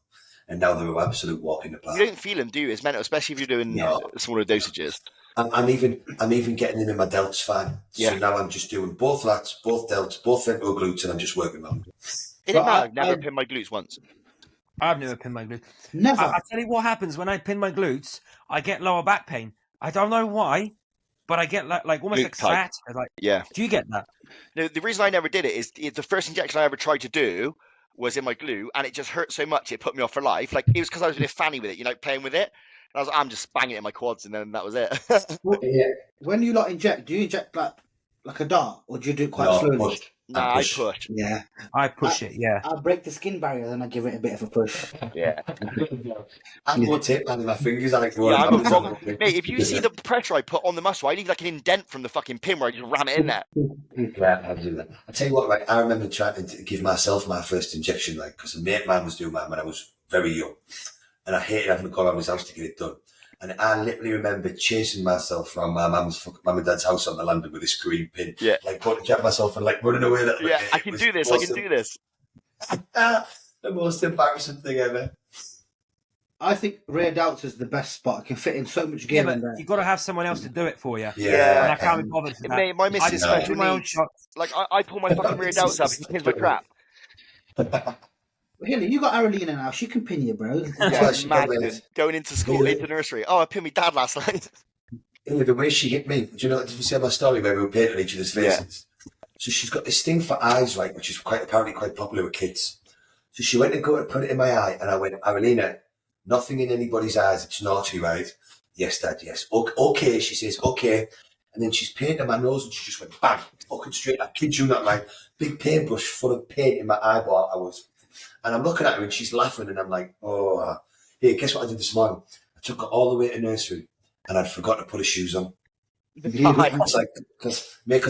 And now they're an absolute walk in the park. You don't feel them, do you? It's mental, especially if you're doing smaller dosages. I'm even getting them in my delts fine. Yeah. So now I'm just doing both lats, both delts, both ventral glutes, and I'm just working on them. It didn't matter. I've never pinned my glutes once. I've never pinned my glutes. Never. I tell you what happens when I pin my glutes, I get lower back pain. I don't know why, but I get like almost Glute like tight. sciatica. Like, Yeah. do you get that? No, the reason I never did it is the first injection I ever tried to do was in my glute, and it just hurt so much it put me off for life. Like, it was because I was really fanny with it, playing with it. And I was like, I'm just banging it in my quads, and then that was it. When you inject, do you inject like a dart, or do you do it quite slowly? Nah, I push. Yeah, I push it. Yeah, I break the skin barrier, then I give it a bit of a push. Yeah. I'm more tape man in my fingers. I like Yeah, I'm wrong. Mate, if you see the pressure I put on the muscle, I need like an indent from the fucking pin where I just ram it in there. Yeah, I do that. I tell you what, right, I remember trying to give myself my first injection, like, because a mate of mine was doing mine when I was very young, and I hated having to go around his house to get it done. And I literally remember chasing myself from my mum and dad's house on the landing with this green pin. Yeah. Like, going to jab myself and like running away. Yeah, I can do this. The most embarrassing thing ever. I think rear delts is the best spot. I can fit in so much yeah, gear but in there. you've got to have someone else to do it for you. Yeah. And I can't be bothered for that. Mate, my missus is I special do my own needs. shots. Like, I pull my fucking rear delts up, and she pins my crap. Hilly, you got Aralina now. She can pin you, bro. Yeah, she imagine can, going into school, into nursery. Oh, I pinned my dad last night. The way she hit me, did you see my story where we were painting each other's faces? Yeah. So she's got this thing for eyes, right, which is apparently quite popular with kids. So she went to go to put it in my eye, and I went, Aralina, nothing in anybody's eyes, it's naughty, right? Yes, Dad, yes. Okay, she says, okay. And then she's painting my nose, and she just went, bang, fucking straight. I kid you not, right? Big paintbrush full of paint in my eyeball. And I'm looking at her, and she's laughing, and I'm like, oh, hey, guess what I did this morning? I took her all the way to nursery, and I'd forgotten to put her shoes on. Because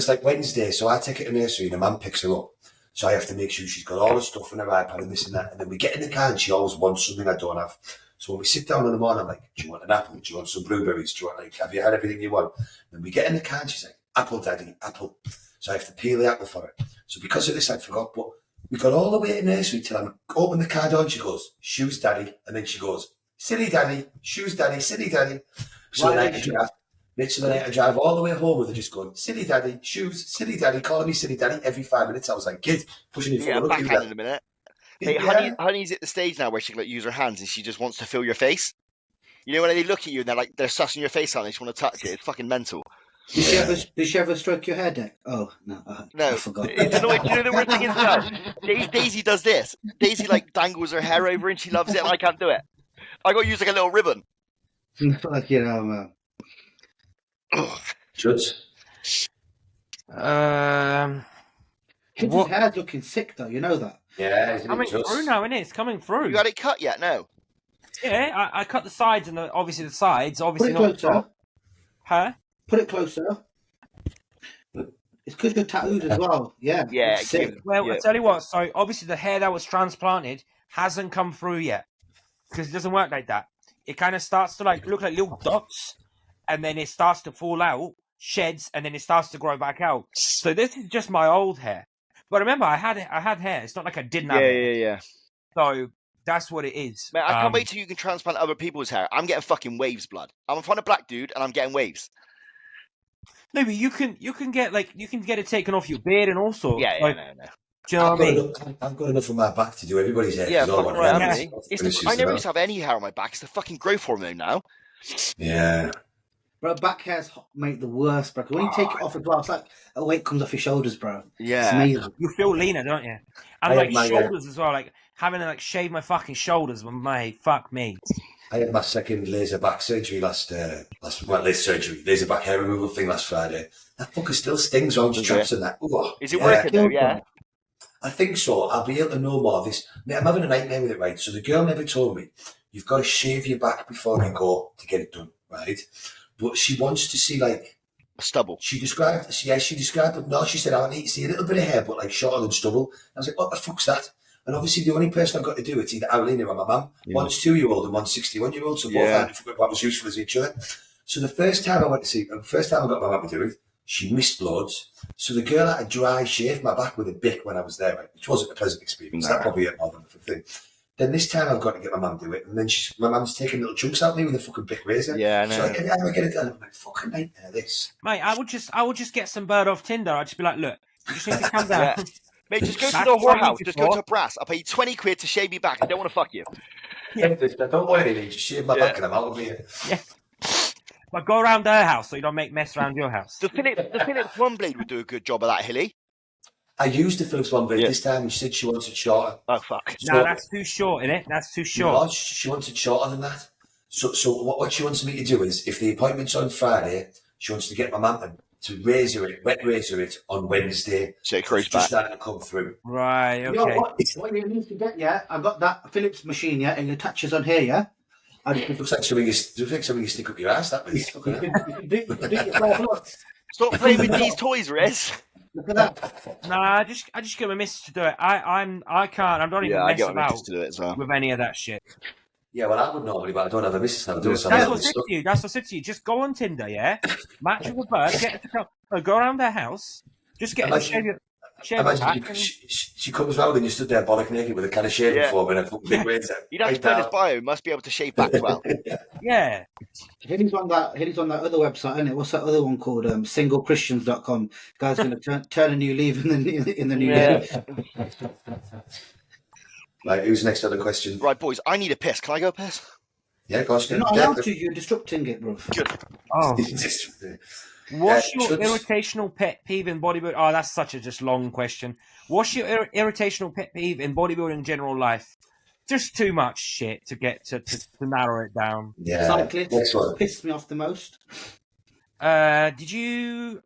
like Wednesday, so I take her to nursery, and the man picks her up. So I have to make sure she's got all the stuff in her iPad and this and that. And then we get in the car, and she always wants something I don't have. So when we sit down in the morning, I'm like, do you want an apple? Do you want some blueberries? Do you want, have you had everything you want? And we get in the car, and she's like, apple, Daddy, apple. So I have to peel the apple for her. So because of this, I forgot, but we got all the way to nursery till I open the car door, and she goes, shoes, Daddy. And then she goes, silly Daddy, shoes, Daddy, silly Daddy. So then I drive all the way home with her just going, silly Daddy, shoes, silly Daddy, calling me silly Daddy every 5 minutes. I was like, kid, pushing it forward. Backhand in a minute. Hey, yeah. Honey's at the stage now where she can use her hands and she just wants to feel your face. You know when they look at you and they're sussing your face out and they just want to touch it. It's fucking mental. Did she ever stroke your hair, Dick? Oh, no. No. I forgot. It's annoying. Do you know the weird thing is now? Daisy does this. Daisy dangles her hair over and she loves it and I can't do it. I got to use a little ribbon. Fuck you know, man. Judge? His hair's looking sick, though. You know that? Yeah, it's coming through now, isn't it? It's coming through. You got it cut yet? No. Yeah, I cut the sides and obviously the sides. Obviously Put it not the top. Huh? Put it closer. It's because you're tattooed as well. Yeah. Yeah. Sick. Well, yeah. I tell you what. So obviously the hair that was transplanted hasn't come through yet because it doesn't work like that. It kind of starts to look like little dots, and then it starts to fall out, sheds, and then it starts to grow back out. So this is just my old hair. But remember, I had hair. It's not like I didn't have Yeah, hair. yeah. So that's what it is. Man, I can't wait till you can transplant other people's hair. I'm getting fucking waves, blood. I'm a black dude, and I'm getting waves. No, but you can get it taken off your beard and all sorts. Yeah, like, no. Do you know what I mean? I've got enough on my back to do everybody's hair. Yeah, 'cause all I fucking want right, hair haven't is- I never used to have any hair on my back. It's the fucking growth hormone now. Yeah. Bro, back hairs make the worst, bro. 'Cause when you take it off as well, it's like a weight comes off your shoulders, bro. It's Yeah. amazing. You feel leaner, don't you? I And like have my, shoulders as well. Like having to like shave my fucking shoulders. Mate, fuck me. I had my second laser back surgery laser back hair removal thing last Friday. That fucker still stings around your chops and that. Ooh, Is it working though? Yeah. I think so. I'll be able to know more of this. Mate, I'm having a nightmare with it, right? So the girl never told me you've got to shave your back before you go to get it done, right? But she wants to see like Stubble. she described it. No, she said I need to see a little bit of hair, but like shorter than stubble. I was like, what the fuck's that? And obviously the only person I've got to do it's either Aulina or my mum. Yeah. One's 2-year-old and one's 61-year-old, so both had about as useful as each other. So the first time I got my mum to do it, she missed loads. So the girl had to dry shave my back with a bic when I was there, right? Which wasn't a pleasant experience. No. That probably hurt more than the thing. Then this time I've got to get my mum to do it, and then my mum's taking little chunks out of me with a fucking bic razor. Yeah, I know. So every time I get it done, I'm like, fucking nightmare, this. Mate, I would just get some bird off Tinder. I'd just be like, look, you just need to come down. Yeah. Mate, just go to That's the what I whorehouse. need Just you go for. to a brass. I'll pay you 20 quid to shave me back. I don't want to fuck you. I don't want anything, just shave my back and I'm out of here. But go around her house so you don't make mess around your house. The Philips One Blade would do a good job of that, Hilly. I used the Philips one blade this time and she said she wants it shorter. Oh, fuck. No, that's too short, innit? That's too short. No, she wants it shorter than that. So what she wants me to do is, if the appointment's on Friday, she wants to get my mum to wet razor it on Wednesday. So it grows It's just back. starting to come through. Right, You know okay. what you need to get, yeah? I've got that Philips machine, yeah, and it attaches on here, yeah? It looks like something you stick up your ass, that is. You can do it yourself, look. Stop playing with these toys, Rez. Look at that. Nah, I just get my missus to do it. I can't. I don't even Yeah, I mess get my about missus to do it as well. with any of that shit. Yeah, well, I would normally, but I don't have a missus now. That's what I said to you. That's what I said to you. Just go on Tinder, yeah? Match with a bird, get her to come. Go around their house. Just get her to shave your Imagine back. she comes round and you stood there bollock naked with a can of shaving foam and a fucking big razor. You'd have to turn his bio. Must be able to shave back as well. Yeah. Hilly's on that other website, isn't it? What's that other one called? Singlechristians.com. Guy's going to turn a new leaf in the new year. Right, who's next on the question? Right, boys, I need a piss. Can I go piss? Yeah, of course. You're not allowed to. You're disrupting it, bro. Good. Oh. What's your should- irritational pet peeve in bodybuilding? Oh, that's such a just long question. What's your irritational pet peeve in bodybuilding general life? Just too much shit to get to narrow it down. Yeah, Cyclists next one. pissed me off the most. Did you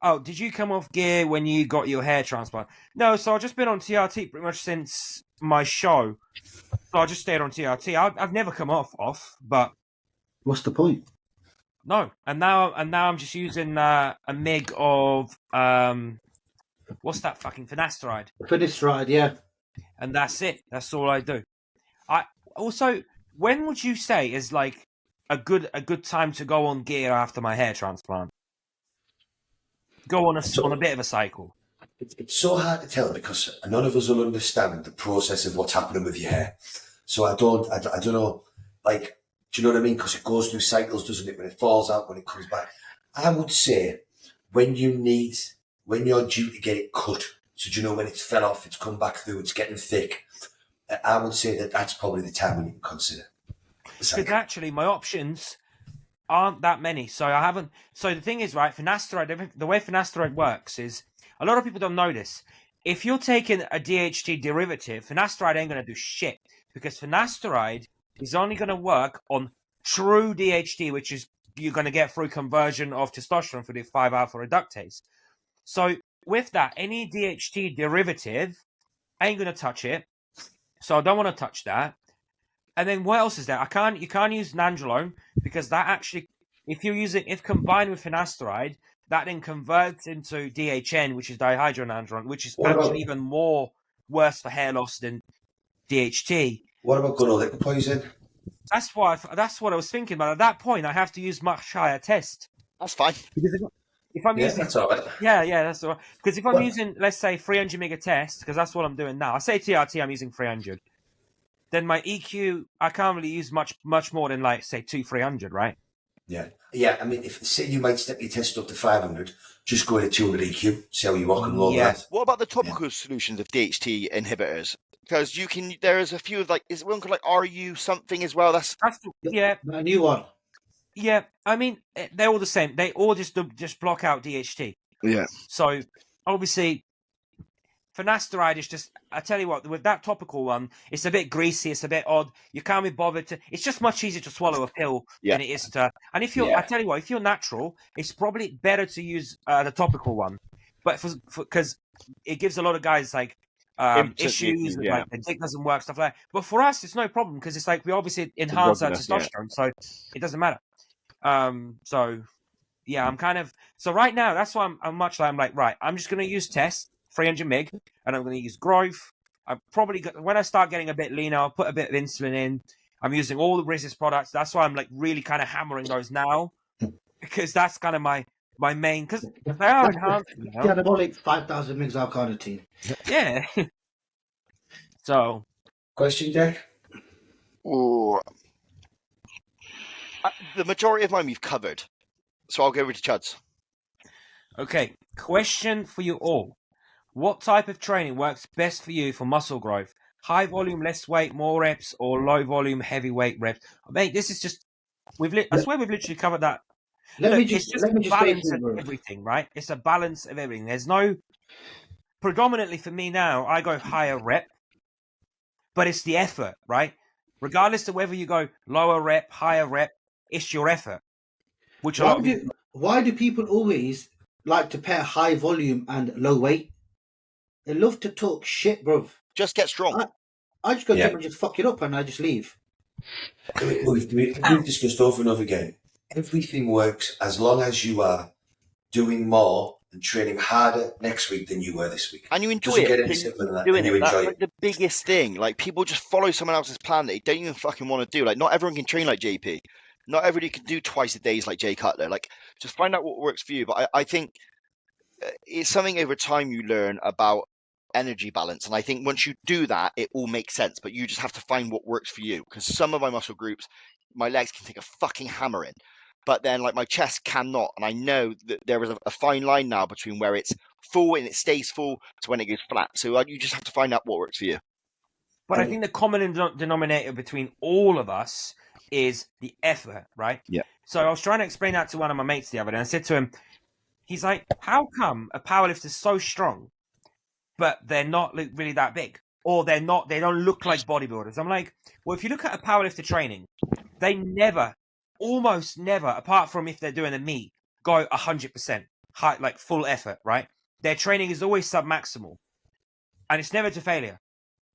come off gear when you got your hair transplant? No, so I've just been on TRT pretty much since my show. So I just stayed on TRT. I've never come off, but What's the point? no. And now I'm just using a MIG of what's that fucking finasteride? Finasteride, yeah. And that's it. That's all I do. I also, when would you say is like a good time to go on gear after my hair transplant? Go on a bit of a cycle. It's so hard to tell because none of us will understand the process of what's happening with your hair. So I don't know, like, do you know what I mean? Because it goes through cycles, doesn't it? When it falls out, when it comes back. I would say when you're due to get it cut, so do you know when it's fell off, it's come back through, it's getting thick. I would say that's probably the time when you can consider. Because actually, my options aren't that many. So I haven't. So the thing is, right? Finasteride. The way finasteride works is a lot of people don't know this. If you're taking a DHT derivative, finasteride ain't gonna do shit because finasteride is only gonna work on true DHT, which is you're gonna get through conversion of testosterone through the 5-alpha reductase. So with that, any DHT derivative ain't gonna touch it. So I don't want to touch that. And then what else is there? You can't use nandrolone because that actually, if combined with finasteride, that then converts into DHN, which is dihydronandrolone, which is actually even more worse for hair loss than DHT. What about gonorrhea poison? That's what I was thinking. But at that point, I have to use much higher test. That's fine. if I'm using, that's all right. yeah, that's all right. Because if I'm using, let's say, 300 meg a test, because that's what I'm doing now. I say TRT, I'm using 300. Then my EQ, I can't really use much more than like say 300, right? Yeah. I mean, if say you might step your test up to 500, just go to 200 EQ, see how you rock and roll with that. What about the topical solutions of DHT inhibitors? Because there is a few of like, is one called like RU something as well? That's yeah, A new one. yeah. I mean, they're all the same. They all just block out DHT. Yeah. So obviously, finasteride is just. I tell you what, with that topical one, it's a bit greasy. It's a bit odd. You can't be bothered to. It's just much easier to swallow a pill than it is to. And if you're, I tell you what, if you're natural, it's probably better to use the topical one. But because it gives a lot of guys like issues, like the dick doesn't work, stuff like that. But for us, it's no problem because it's like we obviously enhance our testosterone, so it doesn't matter. So yeah, I'm kind of right now. That's why I'm like right. I'm just going to use test 300 mg, and I'm going to use growth. I'm probably when I start getting a bit leaner, I'll put a bit of insulin in. I'm using all the resist products. That's why I'm like really kind of hammering those now because that's kind of my main because they are enhanced. The anabolic 5,000 mg L-carnitine. Yeah. So, question, Jack? Oh, the majority of mine we've covered, so I'll go over to Chud's. Okay, question for you all. What type of training works best for you for muscle growth? High volume, less weight, more reps, or low volume, heavy weight reps? Mate, this is just I swear we've literally covered that. It's just a balance of everything, right? It's a balance of everything. There's no predominantly for me now, I go higher rep, but it's the effort, right? Regardless of whether you go lower rep, higher rep, it's your effort. Which why do people always like to pair high volume and low weight? They love to talk shit, bruv. Just get strong. I just go to and just fuck it up and I just leave. We've discussed over and over again. Everything works as long as you are doing more and training harder next week than you were this week. And you enjoy Doesn't it. get any simpler than that. Doing and you it. That's enjoy like the biggest thing. Like people just follow someone else's plan that they don't even fucking want to do. Like not everyone can train like JP. Not everybody can do twice a days like Jay Cutler. Like just find out what works for you. But I think it's something over time you learn about energy balance. And I think once you do that, it all makes sense. But you just have to find what works for you. Because some of my muscle groups, my legs can take a fucking hammer in. But then like my chest cannot. And I know that there is a fine line now between where it's full and it stays full to when it goes flat. So you just have to find out what works for you. But I think the common denominator between all of us is the effort, right? Yeah. So I was trying to explain that to one of my mates the other day. I said to him, he's like, how come a powerlifter is so strong, but they're not really that big? Or they don't look like bodybuilders? I'm like, well, if you look at a powerlifter training, they almost never, apart from if they're doing a meet, go 100% high, like full effort, right? Their training is always submaximal. And it's never to failure.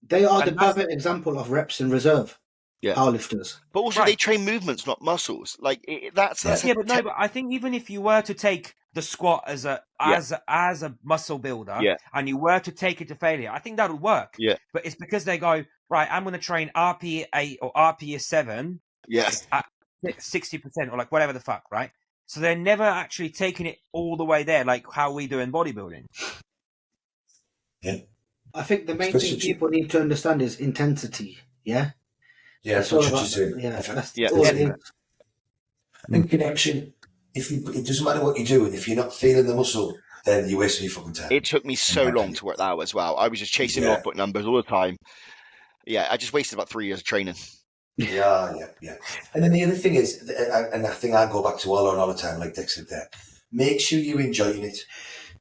They are the perfect example of reps in reserve. Yeah. Powerlifters. But also they train movements, not muscles. Like that's but I think even if you were to take the squat as a muscle builder and you were to take it to failure, I think that would work. Yeah. But it's because they go, right, I'm going to train RP8 or RP7 at 60% or like whatever the fuck, right? So they're never actually taking it all the way there like how we do in bodybuilding. Yeah. I think the main thing people need to understand is intensity, yeah? Yeah, that's what you're doing. Yeah, that's all it is. And connection. It doesn't matter what you're doing. If you're not feeling the muscle, then you're wasting your fucking time. It took me so long to work that out as well. I was just chasing logbook numbers all the time. Yeah, I just wasted about 3 years of training. Yeah. And then the other thing is, and I think I go back to all the time, like Dick said there, make sure you're enjoying it.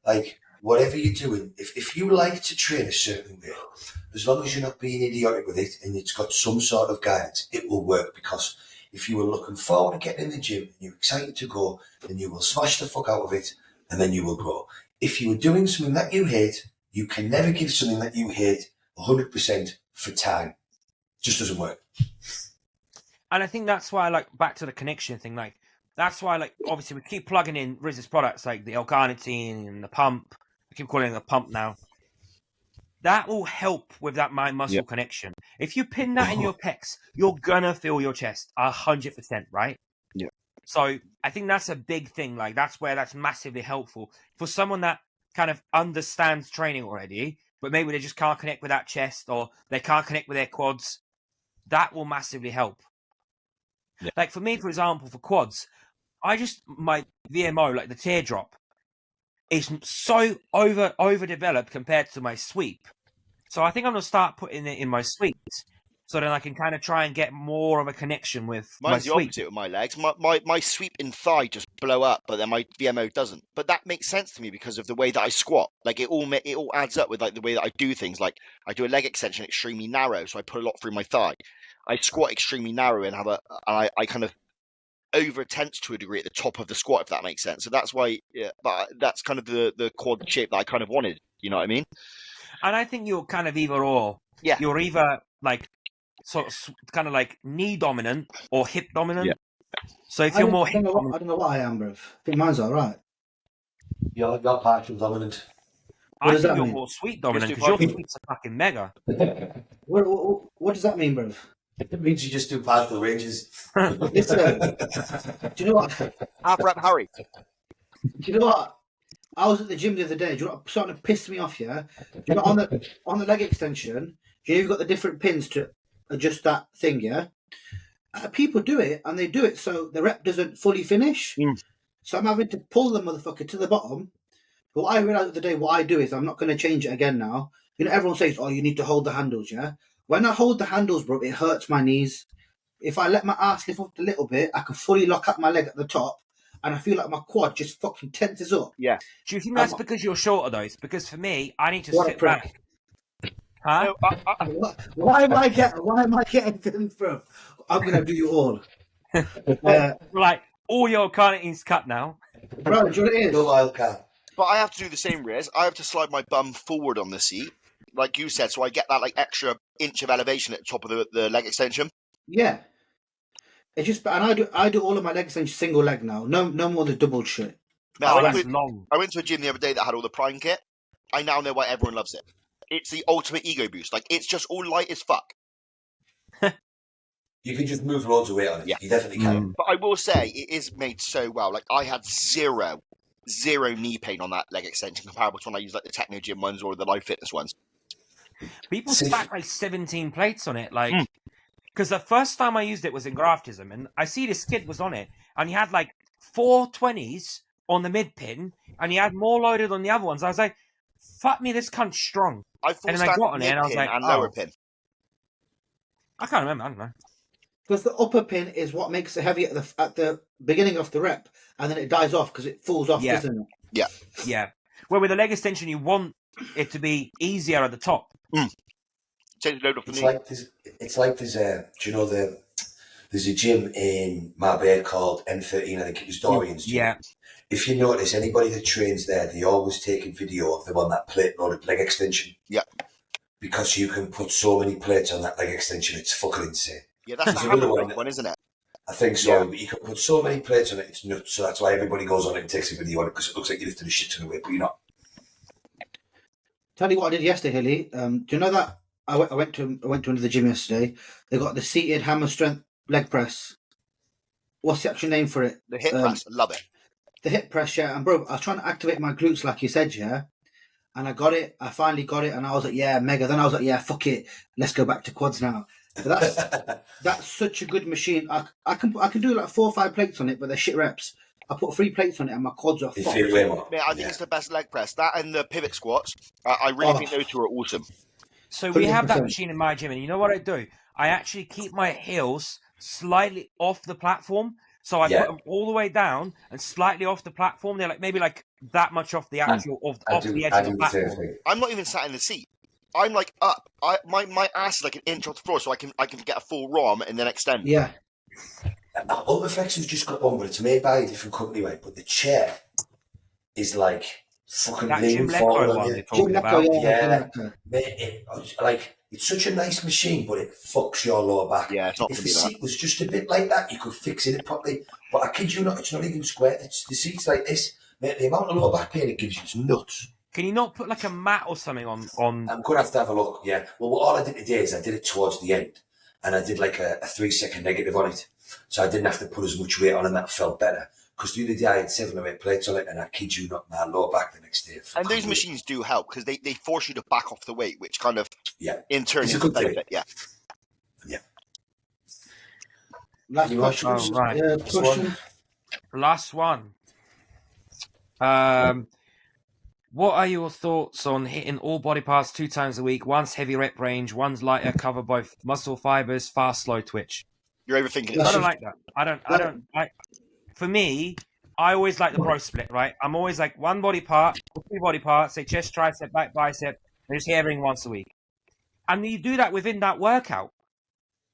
Like, whatever you're doing, if you like to train a certain way, as long as you're not being idiotic with it and it's got some sort of guidance, it will work. Because if you were looking forward to getting in the gym and you're excited to go, then you will smash the fuck out of it and then you will grow. If you were doing something that you hate, you can never give something that you hate 100% for time. It just doesn't work. And I think that's why, like, back to the connection thing, like, that's why, like, obviously we keep plugging in resist products like the L-carnitine and the pump. I keep calling it a pump now. That will help with that mind-muscle connection. If you pin that in your pecs, you're gonna feel your chest 100%, right? Yeah. So I think that's a big thing. Like that's where that's massively helpful for someone that kind of understands training already, but maybe they just can't connect with that chest or they can't connect with their quads. That will massively help. Yeah. Like for me, for example, for quads, my VMO, like the teardrop, is so overdeveloped compared to my sweep. So I think I'm gonna start putting it in my sweeps, so then I can kind of try and get more of a connection with Mine's the my sweep. opposite with my legs. My sweep in thigh just blow up, but then my VMO doesn't. But that makes sense to me because of the way that I squat. Like it all adds up with like the way that I do things. Like I do a leg extension extremely narrow, so I put a lot through my thigh. I squat extremely narrow and I kind of over tense to a degree at the top of the squat, if that makes sense. So that's why, yeah, but that's kind of the quad shape that I kind of wanted. You know what I mean? And I think you're kind of either or. Yeah. You're either like sort of kind of like knee dominant or hip dominant. Yeah. So if you're more I hip don't dominant, know what I am, bruv. I think mine's all right. You're partial dominant. What I does think that you're mean? more sweep dominant Just because do your sweeps are fucking mega. What does that mean, bruv? It means you just do partial ranges. Listen, do you know what? Half rep Harry. Do you know what? I was at the gym the other day. Do you know what starting to piss me off? Yeah. Do you know on the leg extension? Do you know you've got the different pins to adjust that thing? Yeah. People do it and they do it so the rep doesn't fully finish. So I'm having to pull the motherfucker to the bottom. But what I realized the other day, what I do is I'm not going to change it again now. You know, everyone says, "Oh, you need to hold the handles." Yeah. When I hold the handles, bro, it hurts my knees. If I let my ass lift up a little bit, I can fully lock up my leg at the top, and I feel like my quad just fucking tenses up. Yeah. Do you think that's because you're shorter though? It's because for me, I need to What a sit prick. back. Huh? No, Why am I getting things, bro? I'm gonna do you all. Like all your carnity's cut now. Bro, do you know what it No is? wildcat. but I have to do the same, Riz. I have to slide my bum forward on the seat, like you said, so I get that like extra inch of elevation at the top of the leg extension. Yeah. It's just, and I do all of my leg extensions single leg now. No more the double shit. Now, Oh, I, that's went long. I went to a gym the other day that had all the Prime kit. I now know why everyone loves it. It's the ultimate ego boost. Like it's just all light as fuck. You can just move loads of weight on it. Yeah. You definitely can. But I will say it is made so well. Like I had zero knee pain on that leg extension comparable to when I use like the Techno Gym ones or the Live Fitness ones. People See- stack like 17 plates on it, like because the first time I used it was in Graftism, and I see this kid was on it, and he had like 420s on the mid pin, and he had more loaded on the other ones. I was like, "Fuck me, this cunt's strong." I full And then I stack got on it mid and I was pin like, and oh. lower pin. I can't remember. I don't know. Because the upper pin is what makes it heavy at the beginning of the rep, and then it dies off because it falls off, Yeah. doesn't it? Yeah. Well, with a leg extension, you want it to be easier at the top. Change the load off the It's knee. like there's a gym in Marbella called N13. I think it was Dorian's gym. Yeah. If you notice, anybody that trains there, they always take a video of them on that plate loaded leg extension. Yeah. Because you can put so many plates on that leg extension, it's fucking insane. Yeah, that's the There's another hammer one. one, isn't it? I think so, Yeah. but you can put so many plates on it, it's nuts. So that's why everybody goes on it and takes a video on it because it looks like you're lifting a shit ton of weight, but you're not. Tell you what I did yesterday, Hilly. Do you know that I went to another gym yesterday? They got the seated hammer strength leg press. What's the actual name for it? The hip press, I love it. The hip press, yeah. And bro, I was trying to activate my glutes like you said, yeah. And I got it. I finally got it, and I was like, yeah, mega. Then I was like, yeah, fuck it. Let's go back to quads now. But that's such a good machine. I can do like 4 or 5 plates on it, but they're shit reps. I put 3 plates on it, and my quads are You fucked. feel way more. Yeah, I think it's the best leg press. That and the pivot squats. I really think those two are awesome. So we have that 100%. machine in my gym, and you know what I do? I actually keep my heels slightly off the platform. So I put them all the way down and slightly off the platform. They're like maybe like that much off the actual off the edge of the platform. I'm not even sat in the seat. I'm like up. My ass is like an inch off the floor, so I can get a full ROM and then extend. Yeah. Ultraflex has just got one, but it's made by a different company, right? But the chair is like fucking That leaning Jim forward Lecco on one you. they're talking Jim about. Lecco, Yeah. Lecco. Mate, it's such a nice machine, but it fucks your lower back. Yeah, it's not If gonna the be that. seat was just a bit like that, you could fix it properly. But I kid you not, it's not even square. The seat's like this. Mate, the amount of lower back pain it gives you is nuts. Can you not put like a mat or something on? I'm going to have a look, yeah. Well, all I did today is I did it towards the end, and I did like a 3-second negative on it. So I didn't have to put as much weight on, and that felt better. Because the other day I had 7 or 8 plates on it, and I kid you not, my lower back the next day. And those machines do help because they force you to back off the weight, which kind of in turn It's a is good a benefit. thing. Yeah. Last question. Oh, right. Question. Last one. What are your thoughts on hitting all body parts 2 times a week? One's heavy rep range, one's lighter, cover both muscle fibers, fast, slow twitch. You're overthinking it. I don't like that. I don't like. For me, I always like the bro split, right? I'm always like 1 body part, 3 body parts, say chest, tricep, back, bicep, and just hit everything once a week. And you do that within that workout.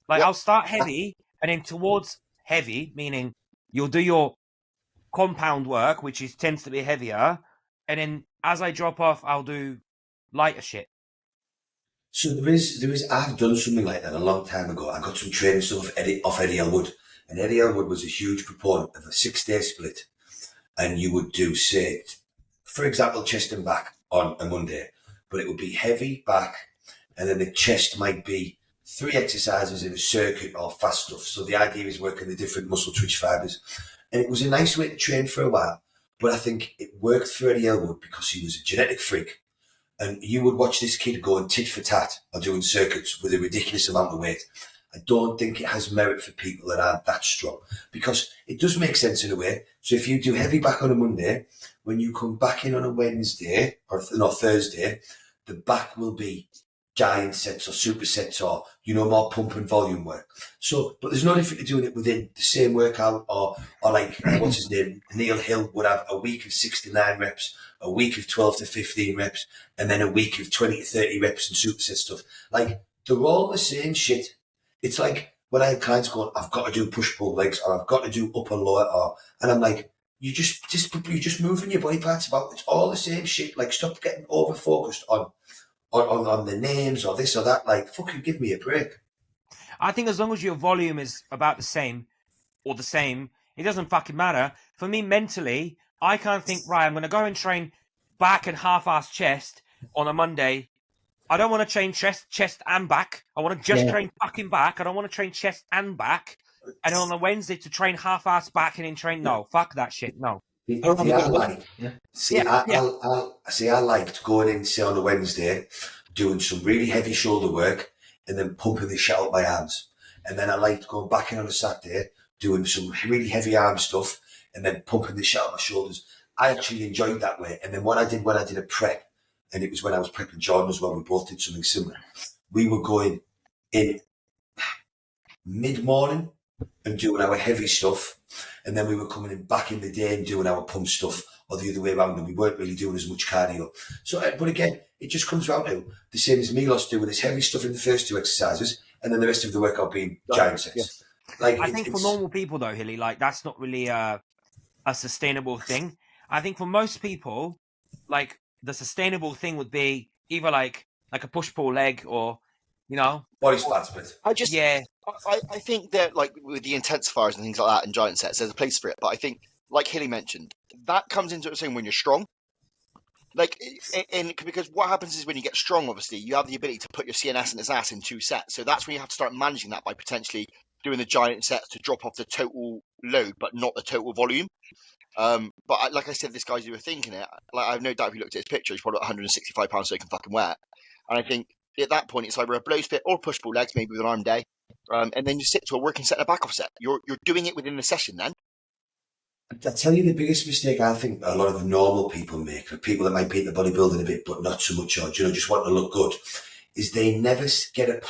Like I'll start heavy, and then towards heavy, meaning you'll do your compound work, which tends to be heavier, and then as I drop off, I'll do lighter shit. So there is. I've done something like that a long time ago. I got some training stuff off Eddie Elwood, and Eddie Elwood was a huge proponent of a 6-day split. And you would do, say, for example, chest and back on a Monday, but it would be heavy back, and then the chest might be 3 exercises in a circuit or fast stuff. So the idea is working the different muscle twitch fibers, and it was a nice way to train for a while. But I think it worked for Eddie Elwood because he was a genetic freak. And you would watch this kid going tit for tat or doing circuits with a ridiculous amount of weight. I don't think it has merit for people that aren't that strong, because it does make sense in a way. So if you do heavy back on a Monday, when you come back in on a Wednesday or Thursday, the back will be giant sets or supersets or, more pump and volume work. So, but there's no different to doing it within the same workout or like, what's his name? Neil Hill would have a week of 6 to 9 reps, a week of 12 to 15 reps, and then a week of 20 to 30 reps and superset stuff. Like, they're all the same shit. It's like when I have clients going, I've got to do push-pull legs or I've got to do upper lower, and I'm like, you're just moving your body parts about. It's all the same shit. Like, stop getting over-focused on the names or this or that. Like, fucking give me a break. I think as long as your volume is about the same, it doesn't fucking matter. For me, mentally, I can't think, right, I'm going to go and train back and half-ass chest on a Monday. I don't want to train chest and back. I want to just train fucking back. I don't want to train chest and back. And on a Wednesday to train half-ass back and then train, no, fuck that shit, no. I liked going in, say, on a Wednesday, doing some really heavy shoulder work and then pumping the shit out my arms. And then I liked going back in on a Saturday, doing some really heavy arm stuff and then pumping the shit out my shoulders. I actually enjoyed that way. And then what I did when I did a prep, and it was when I was prepping Jordan as well, we both did something similar. We were going in mid-morning and doing our heavy stuff, and then we were coming in back in the day and doing our pump stuff, or the other way around, and we weren't really doing as much cardio. So, but again, it just comes down to the same as Milos doing his heavy stuff in the first 2 exercises, and then the rest of the workout being giant sets. Yeah. Like, I think for normal people, though, Hilly, like, that's not really a sustainable thing. I think for most people, like, the sustainable thing would be either like a push-pull leg or, body split split. I think that, like, with the intensifiers and things like that and giant sets, there's a place for it. But I think, like Hilly mentioned, that comes into its own when you're strong. Like, because what happens is when you get strong, obviously, you have the ability to put your CNS and its ass in 2 sets. So that's when you have to start managing that by potentially doing the giant sets to drop off the total load, but not the total volume. But like I said, this guy's overthinking it. Like, I have no doubt if you looked at his picture, he's probably 165 pounds soaking fucking wet. And I think at that point, it's either a blow split or push pull legs, maybe with an arm day. And then you sit to a working set and a back off set. You're doing it within the session then. I tell you, the biggest mistake I think a lot of normal people make, or people that might be in the bodybuilding a bit, but not so much, or, just want to look good, is they never get a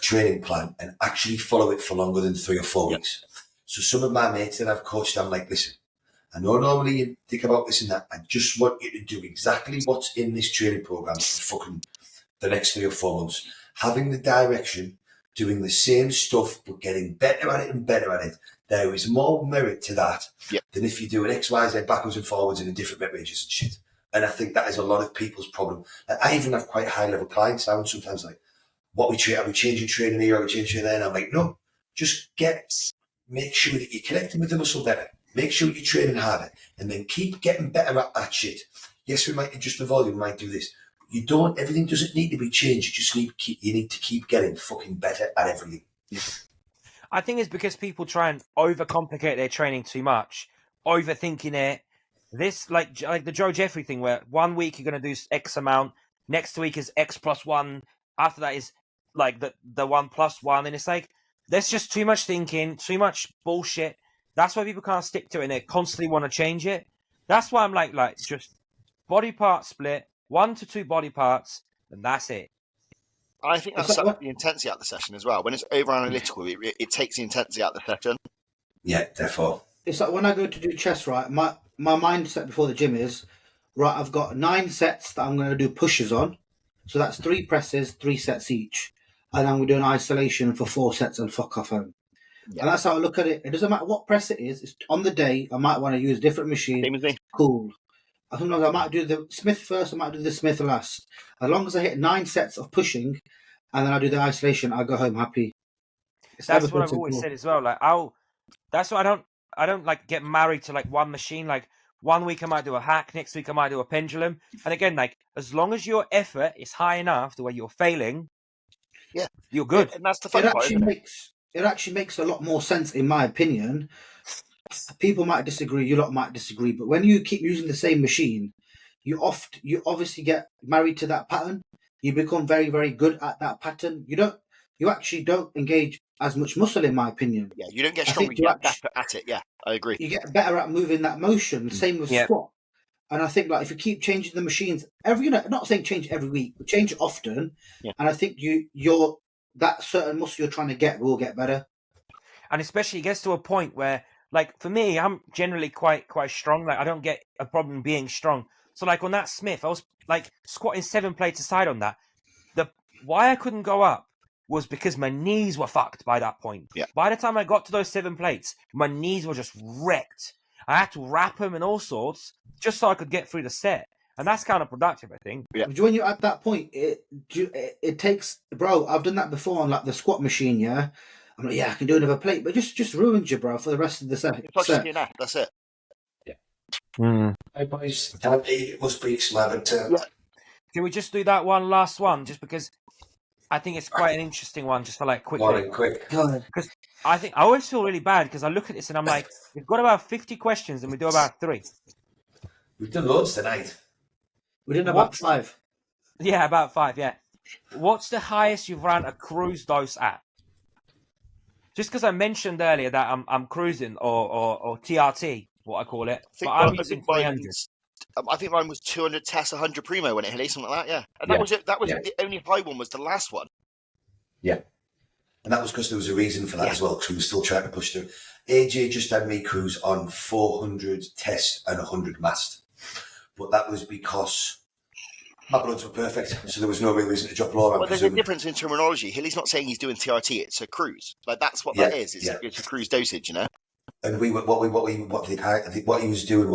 training plan, and actually follow it for longer than 3 or 4 weeks. So some of my mates that I've coached, I'm like, listen, I know normally you think about this and that. I just want you to do exactly what's in this training program for fucking the next 3 or 4 months. Having the direction, doing the same stuff, but getting better at it and better at it. There is more merit to that than if you do an XYZ backwards and forwards in a different rep ranges and shit. And I think that is a lot of people's problem. I even have quite high level clients now, and sometimes like, are we changing training here? Are we changing there? And I'm like, no, just make sure that you're connecting with the muscle better. Make sure you're training harder, and then keep getting better at that shit. Yes, we might adjust the volume, we might do this. Everything doesn't need to be changed. You need to keep getting fucking better at everything. I think it's because people try and overcomplicate their training too much, overthinking it. This like the Joe Jeffrey thing, where 1 week you're going to do X amount, next week is X plus 1, after that is like the 1 plus 1, and it's like there's just too much thinking, too much bullshit. That's why people can't stick to it, and they constantly want to change it. That's why I'm like just body part split, 1 to 2 body parts, and that's it. I think that's the intensity out of the session as well. When it's over analytical, it takes the intensity out of the session. Yeah, therefore. It's like when I go to do chest, right, my mindset before the gym is, right, I've got 9 sets that I'm going to do pushes on. So that's 3 presses, 3 sets each. And I'm going to do an isolation for 4 sets and fuck off home. Yeah. And that's how I look at it. It doesn't matter what press it is. It's on the day, I might want to use a different machine. Same as me. Cool. Sometimes I might do the Smith first, I might do the Smith last. As long as I hit 9 sets of pushing and then I do the isolation, I go home happy. That's what I've always said as well. Like that's why I don't like get married to like one machine. Like 1 week I might do a hack, next week I might do a pendulum. And again, like as long as your effort is high enough to where you're failing, yeah, you're good. And that's the fun part, isn't it? It actually makes a lot more sense, in my opinion. People might disagree, you lot might disagree, but when you keep using the same machine, you obviously get married to that pattern. You become very, very good at that pattern. You actually don't engage as much muscle, in my opinion. Yeah, you don't get stronger, you get better at it. Yeah, I agree. You get better at moving that motion. Same with squat. And I think, like, if you keep changing the machines not saying change every week, but change it often. Yeah. And I think you're that certain muscle you're trying to get will get better. And especially it gets to a point where, like, for me, I'm generally quite strong. Like, I don't get a problem being strong. So, like, on that Smith, I was, like, squatting 7 plates aside on that. Why I couldn't go up was because my knees were fucked by that point. Yeah. By the time I got to those 7 plates, my knees were just wrecked. I had to wrap them and all sorts just so I could get through the set. And that's counterproductive, I think. Yeah. When you're at that point, it takes... Bro, I've done that before on, like, the squat machine, yeah? I'm like, yeah, I can do another plate, but just ruins you, bro, for the rest of the set. That's it. Yeah. Hey, boys. It must be smart. Can we just do that one last one? Just because I think it's quite an interesting one, just for, like, quickly. Quick. Because I always feel really bad because I look at this and I'm like, we've got about 50 questions and we do about 3. We've done loads tonight. We did about 5. Yeah, about 5, yeah. What's the highest you've run a cruise dose at? Just because I mentioned earlier that I'm cruising or TRT, what I call it. I'm using 300. I think mine was 200 tests, 100 primo when it hit, something like that, yeah. And that was it. That was the only high one was the last one. Yeah. And that was because there was a reason for that as well, because we were still trying to push through. AJ just had me cruise on 400 tests and 100 mast. But that was because my bloods were perfect, so there was no real reason to drop lower. Well, there's a difference in terminology. Hilly's not saying he's doing TRT; it's a cruise. Like that's what that is. It's a cruise dosage, you know. And what he was doing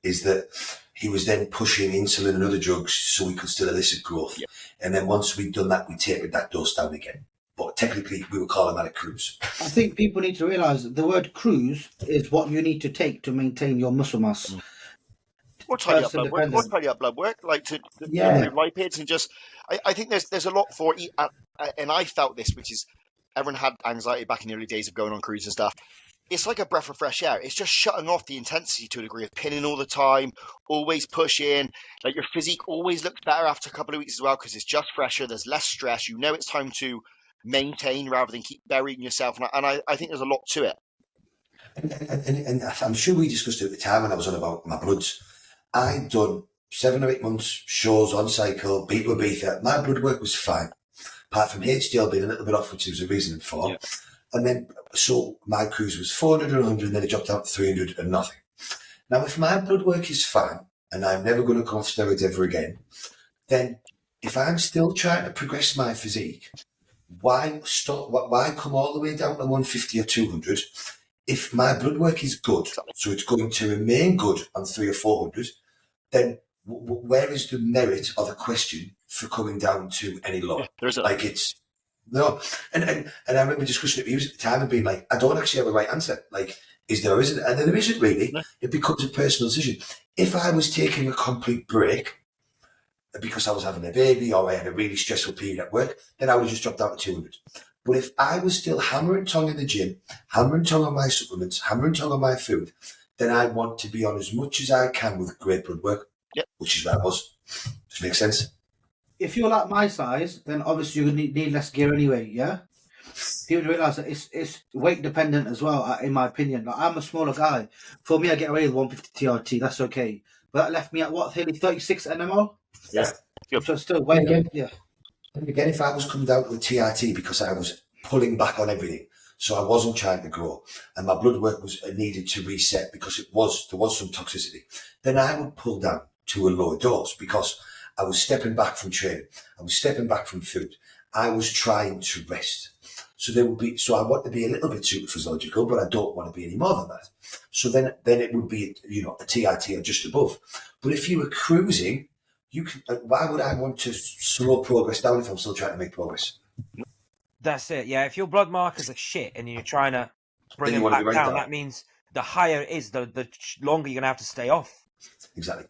is that he was then pushing insulin and other drugs so we could still elicit growth. Yeah. And then once we'd done that, we tapered that dose down again. But technically, we would call that a cruise. I think people need to realise that the word cruise is what you need to take to maintain your muscle mass. Or tidy up blood work, like to improve lipids and just. I think there's a lot for it, and I felt this, which is everyone had anxiety back in the early days of going on cruise and stuff. It's like a breath of fresh air. It's just shutting off the intensity to a degree of pinning all the time, always pushing. Like your physique always looks better after a couple of weeks as well because it's just fresher. There's less stress. You know it's time to maintain rather than keep burying yourself. And I think there's a lot to it. And I'm sure we discussed it at the time when I was on about my bloods. I'd done 7 or 8 months shows on cycle, beat with Ibiza. My blood work was fine, apart from HDL being a little bit off, which there was a reason for. Yeah. And then, so my cruise was 400 and 100, and then it dropped down to 300 and nothing. Now, if my blood work is fine, and I'm never going to come off steroids ever again, then if I'm still trying to progress my physique, why stop? Why come all the way down to 150 or 200? If my blood work is good, so it's going to remain good on 300 or 400, then where is the merit of the question for coming down to any lower? Like it's no, and I remember discussing it with you at the time and being like, I don't actually have a right answer. Like, is there or isn't? And then there isn't really. No. It becomes a personal decision. If I was taking a complete break because I was having a baby or I had a really stressful period at work, then I would have just dropped down to 200. But if I was still hammer and tongue in the gym, hammer and tongue on my supplements, hammer and tongue on my food, then I want to be on as much as I can with great blood work, which is where I was. Does it make sense? If you're like my size, then obviously you need less gear anyway, yeah? People realise that it's weight dependent as well, in my opinion. Like, I'm a smaller guy. For me, I get away with 150 TRT, that's okay. But that left me at what, Haley, 36 NMR? Yeah. Which was still way again, yeah. And again, if I was coming down to a TRT because I was pulling back on everything, so I wasn't trying to grow, and my blood work was needed to reset because there was some toxicity, then I would pull down to a lower dose because I was stepping back from training, I was stepping back from food, I was trying to rest. So I want to be a little bit super physiological, but I don't want to be any more than that. So then it would be, a TRT or just above. But if you were cruising, why would I want to slow progress down if I'm still trying to make progress? That's it. Yeah, if your blood markers are shit and you're trying to bring Then them you want to back be right down, down. that means the higher it is, the longer you're gonna have to stay off. Exactly.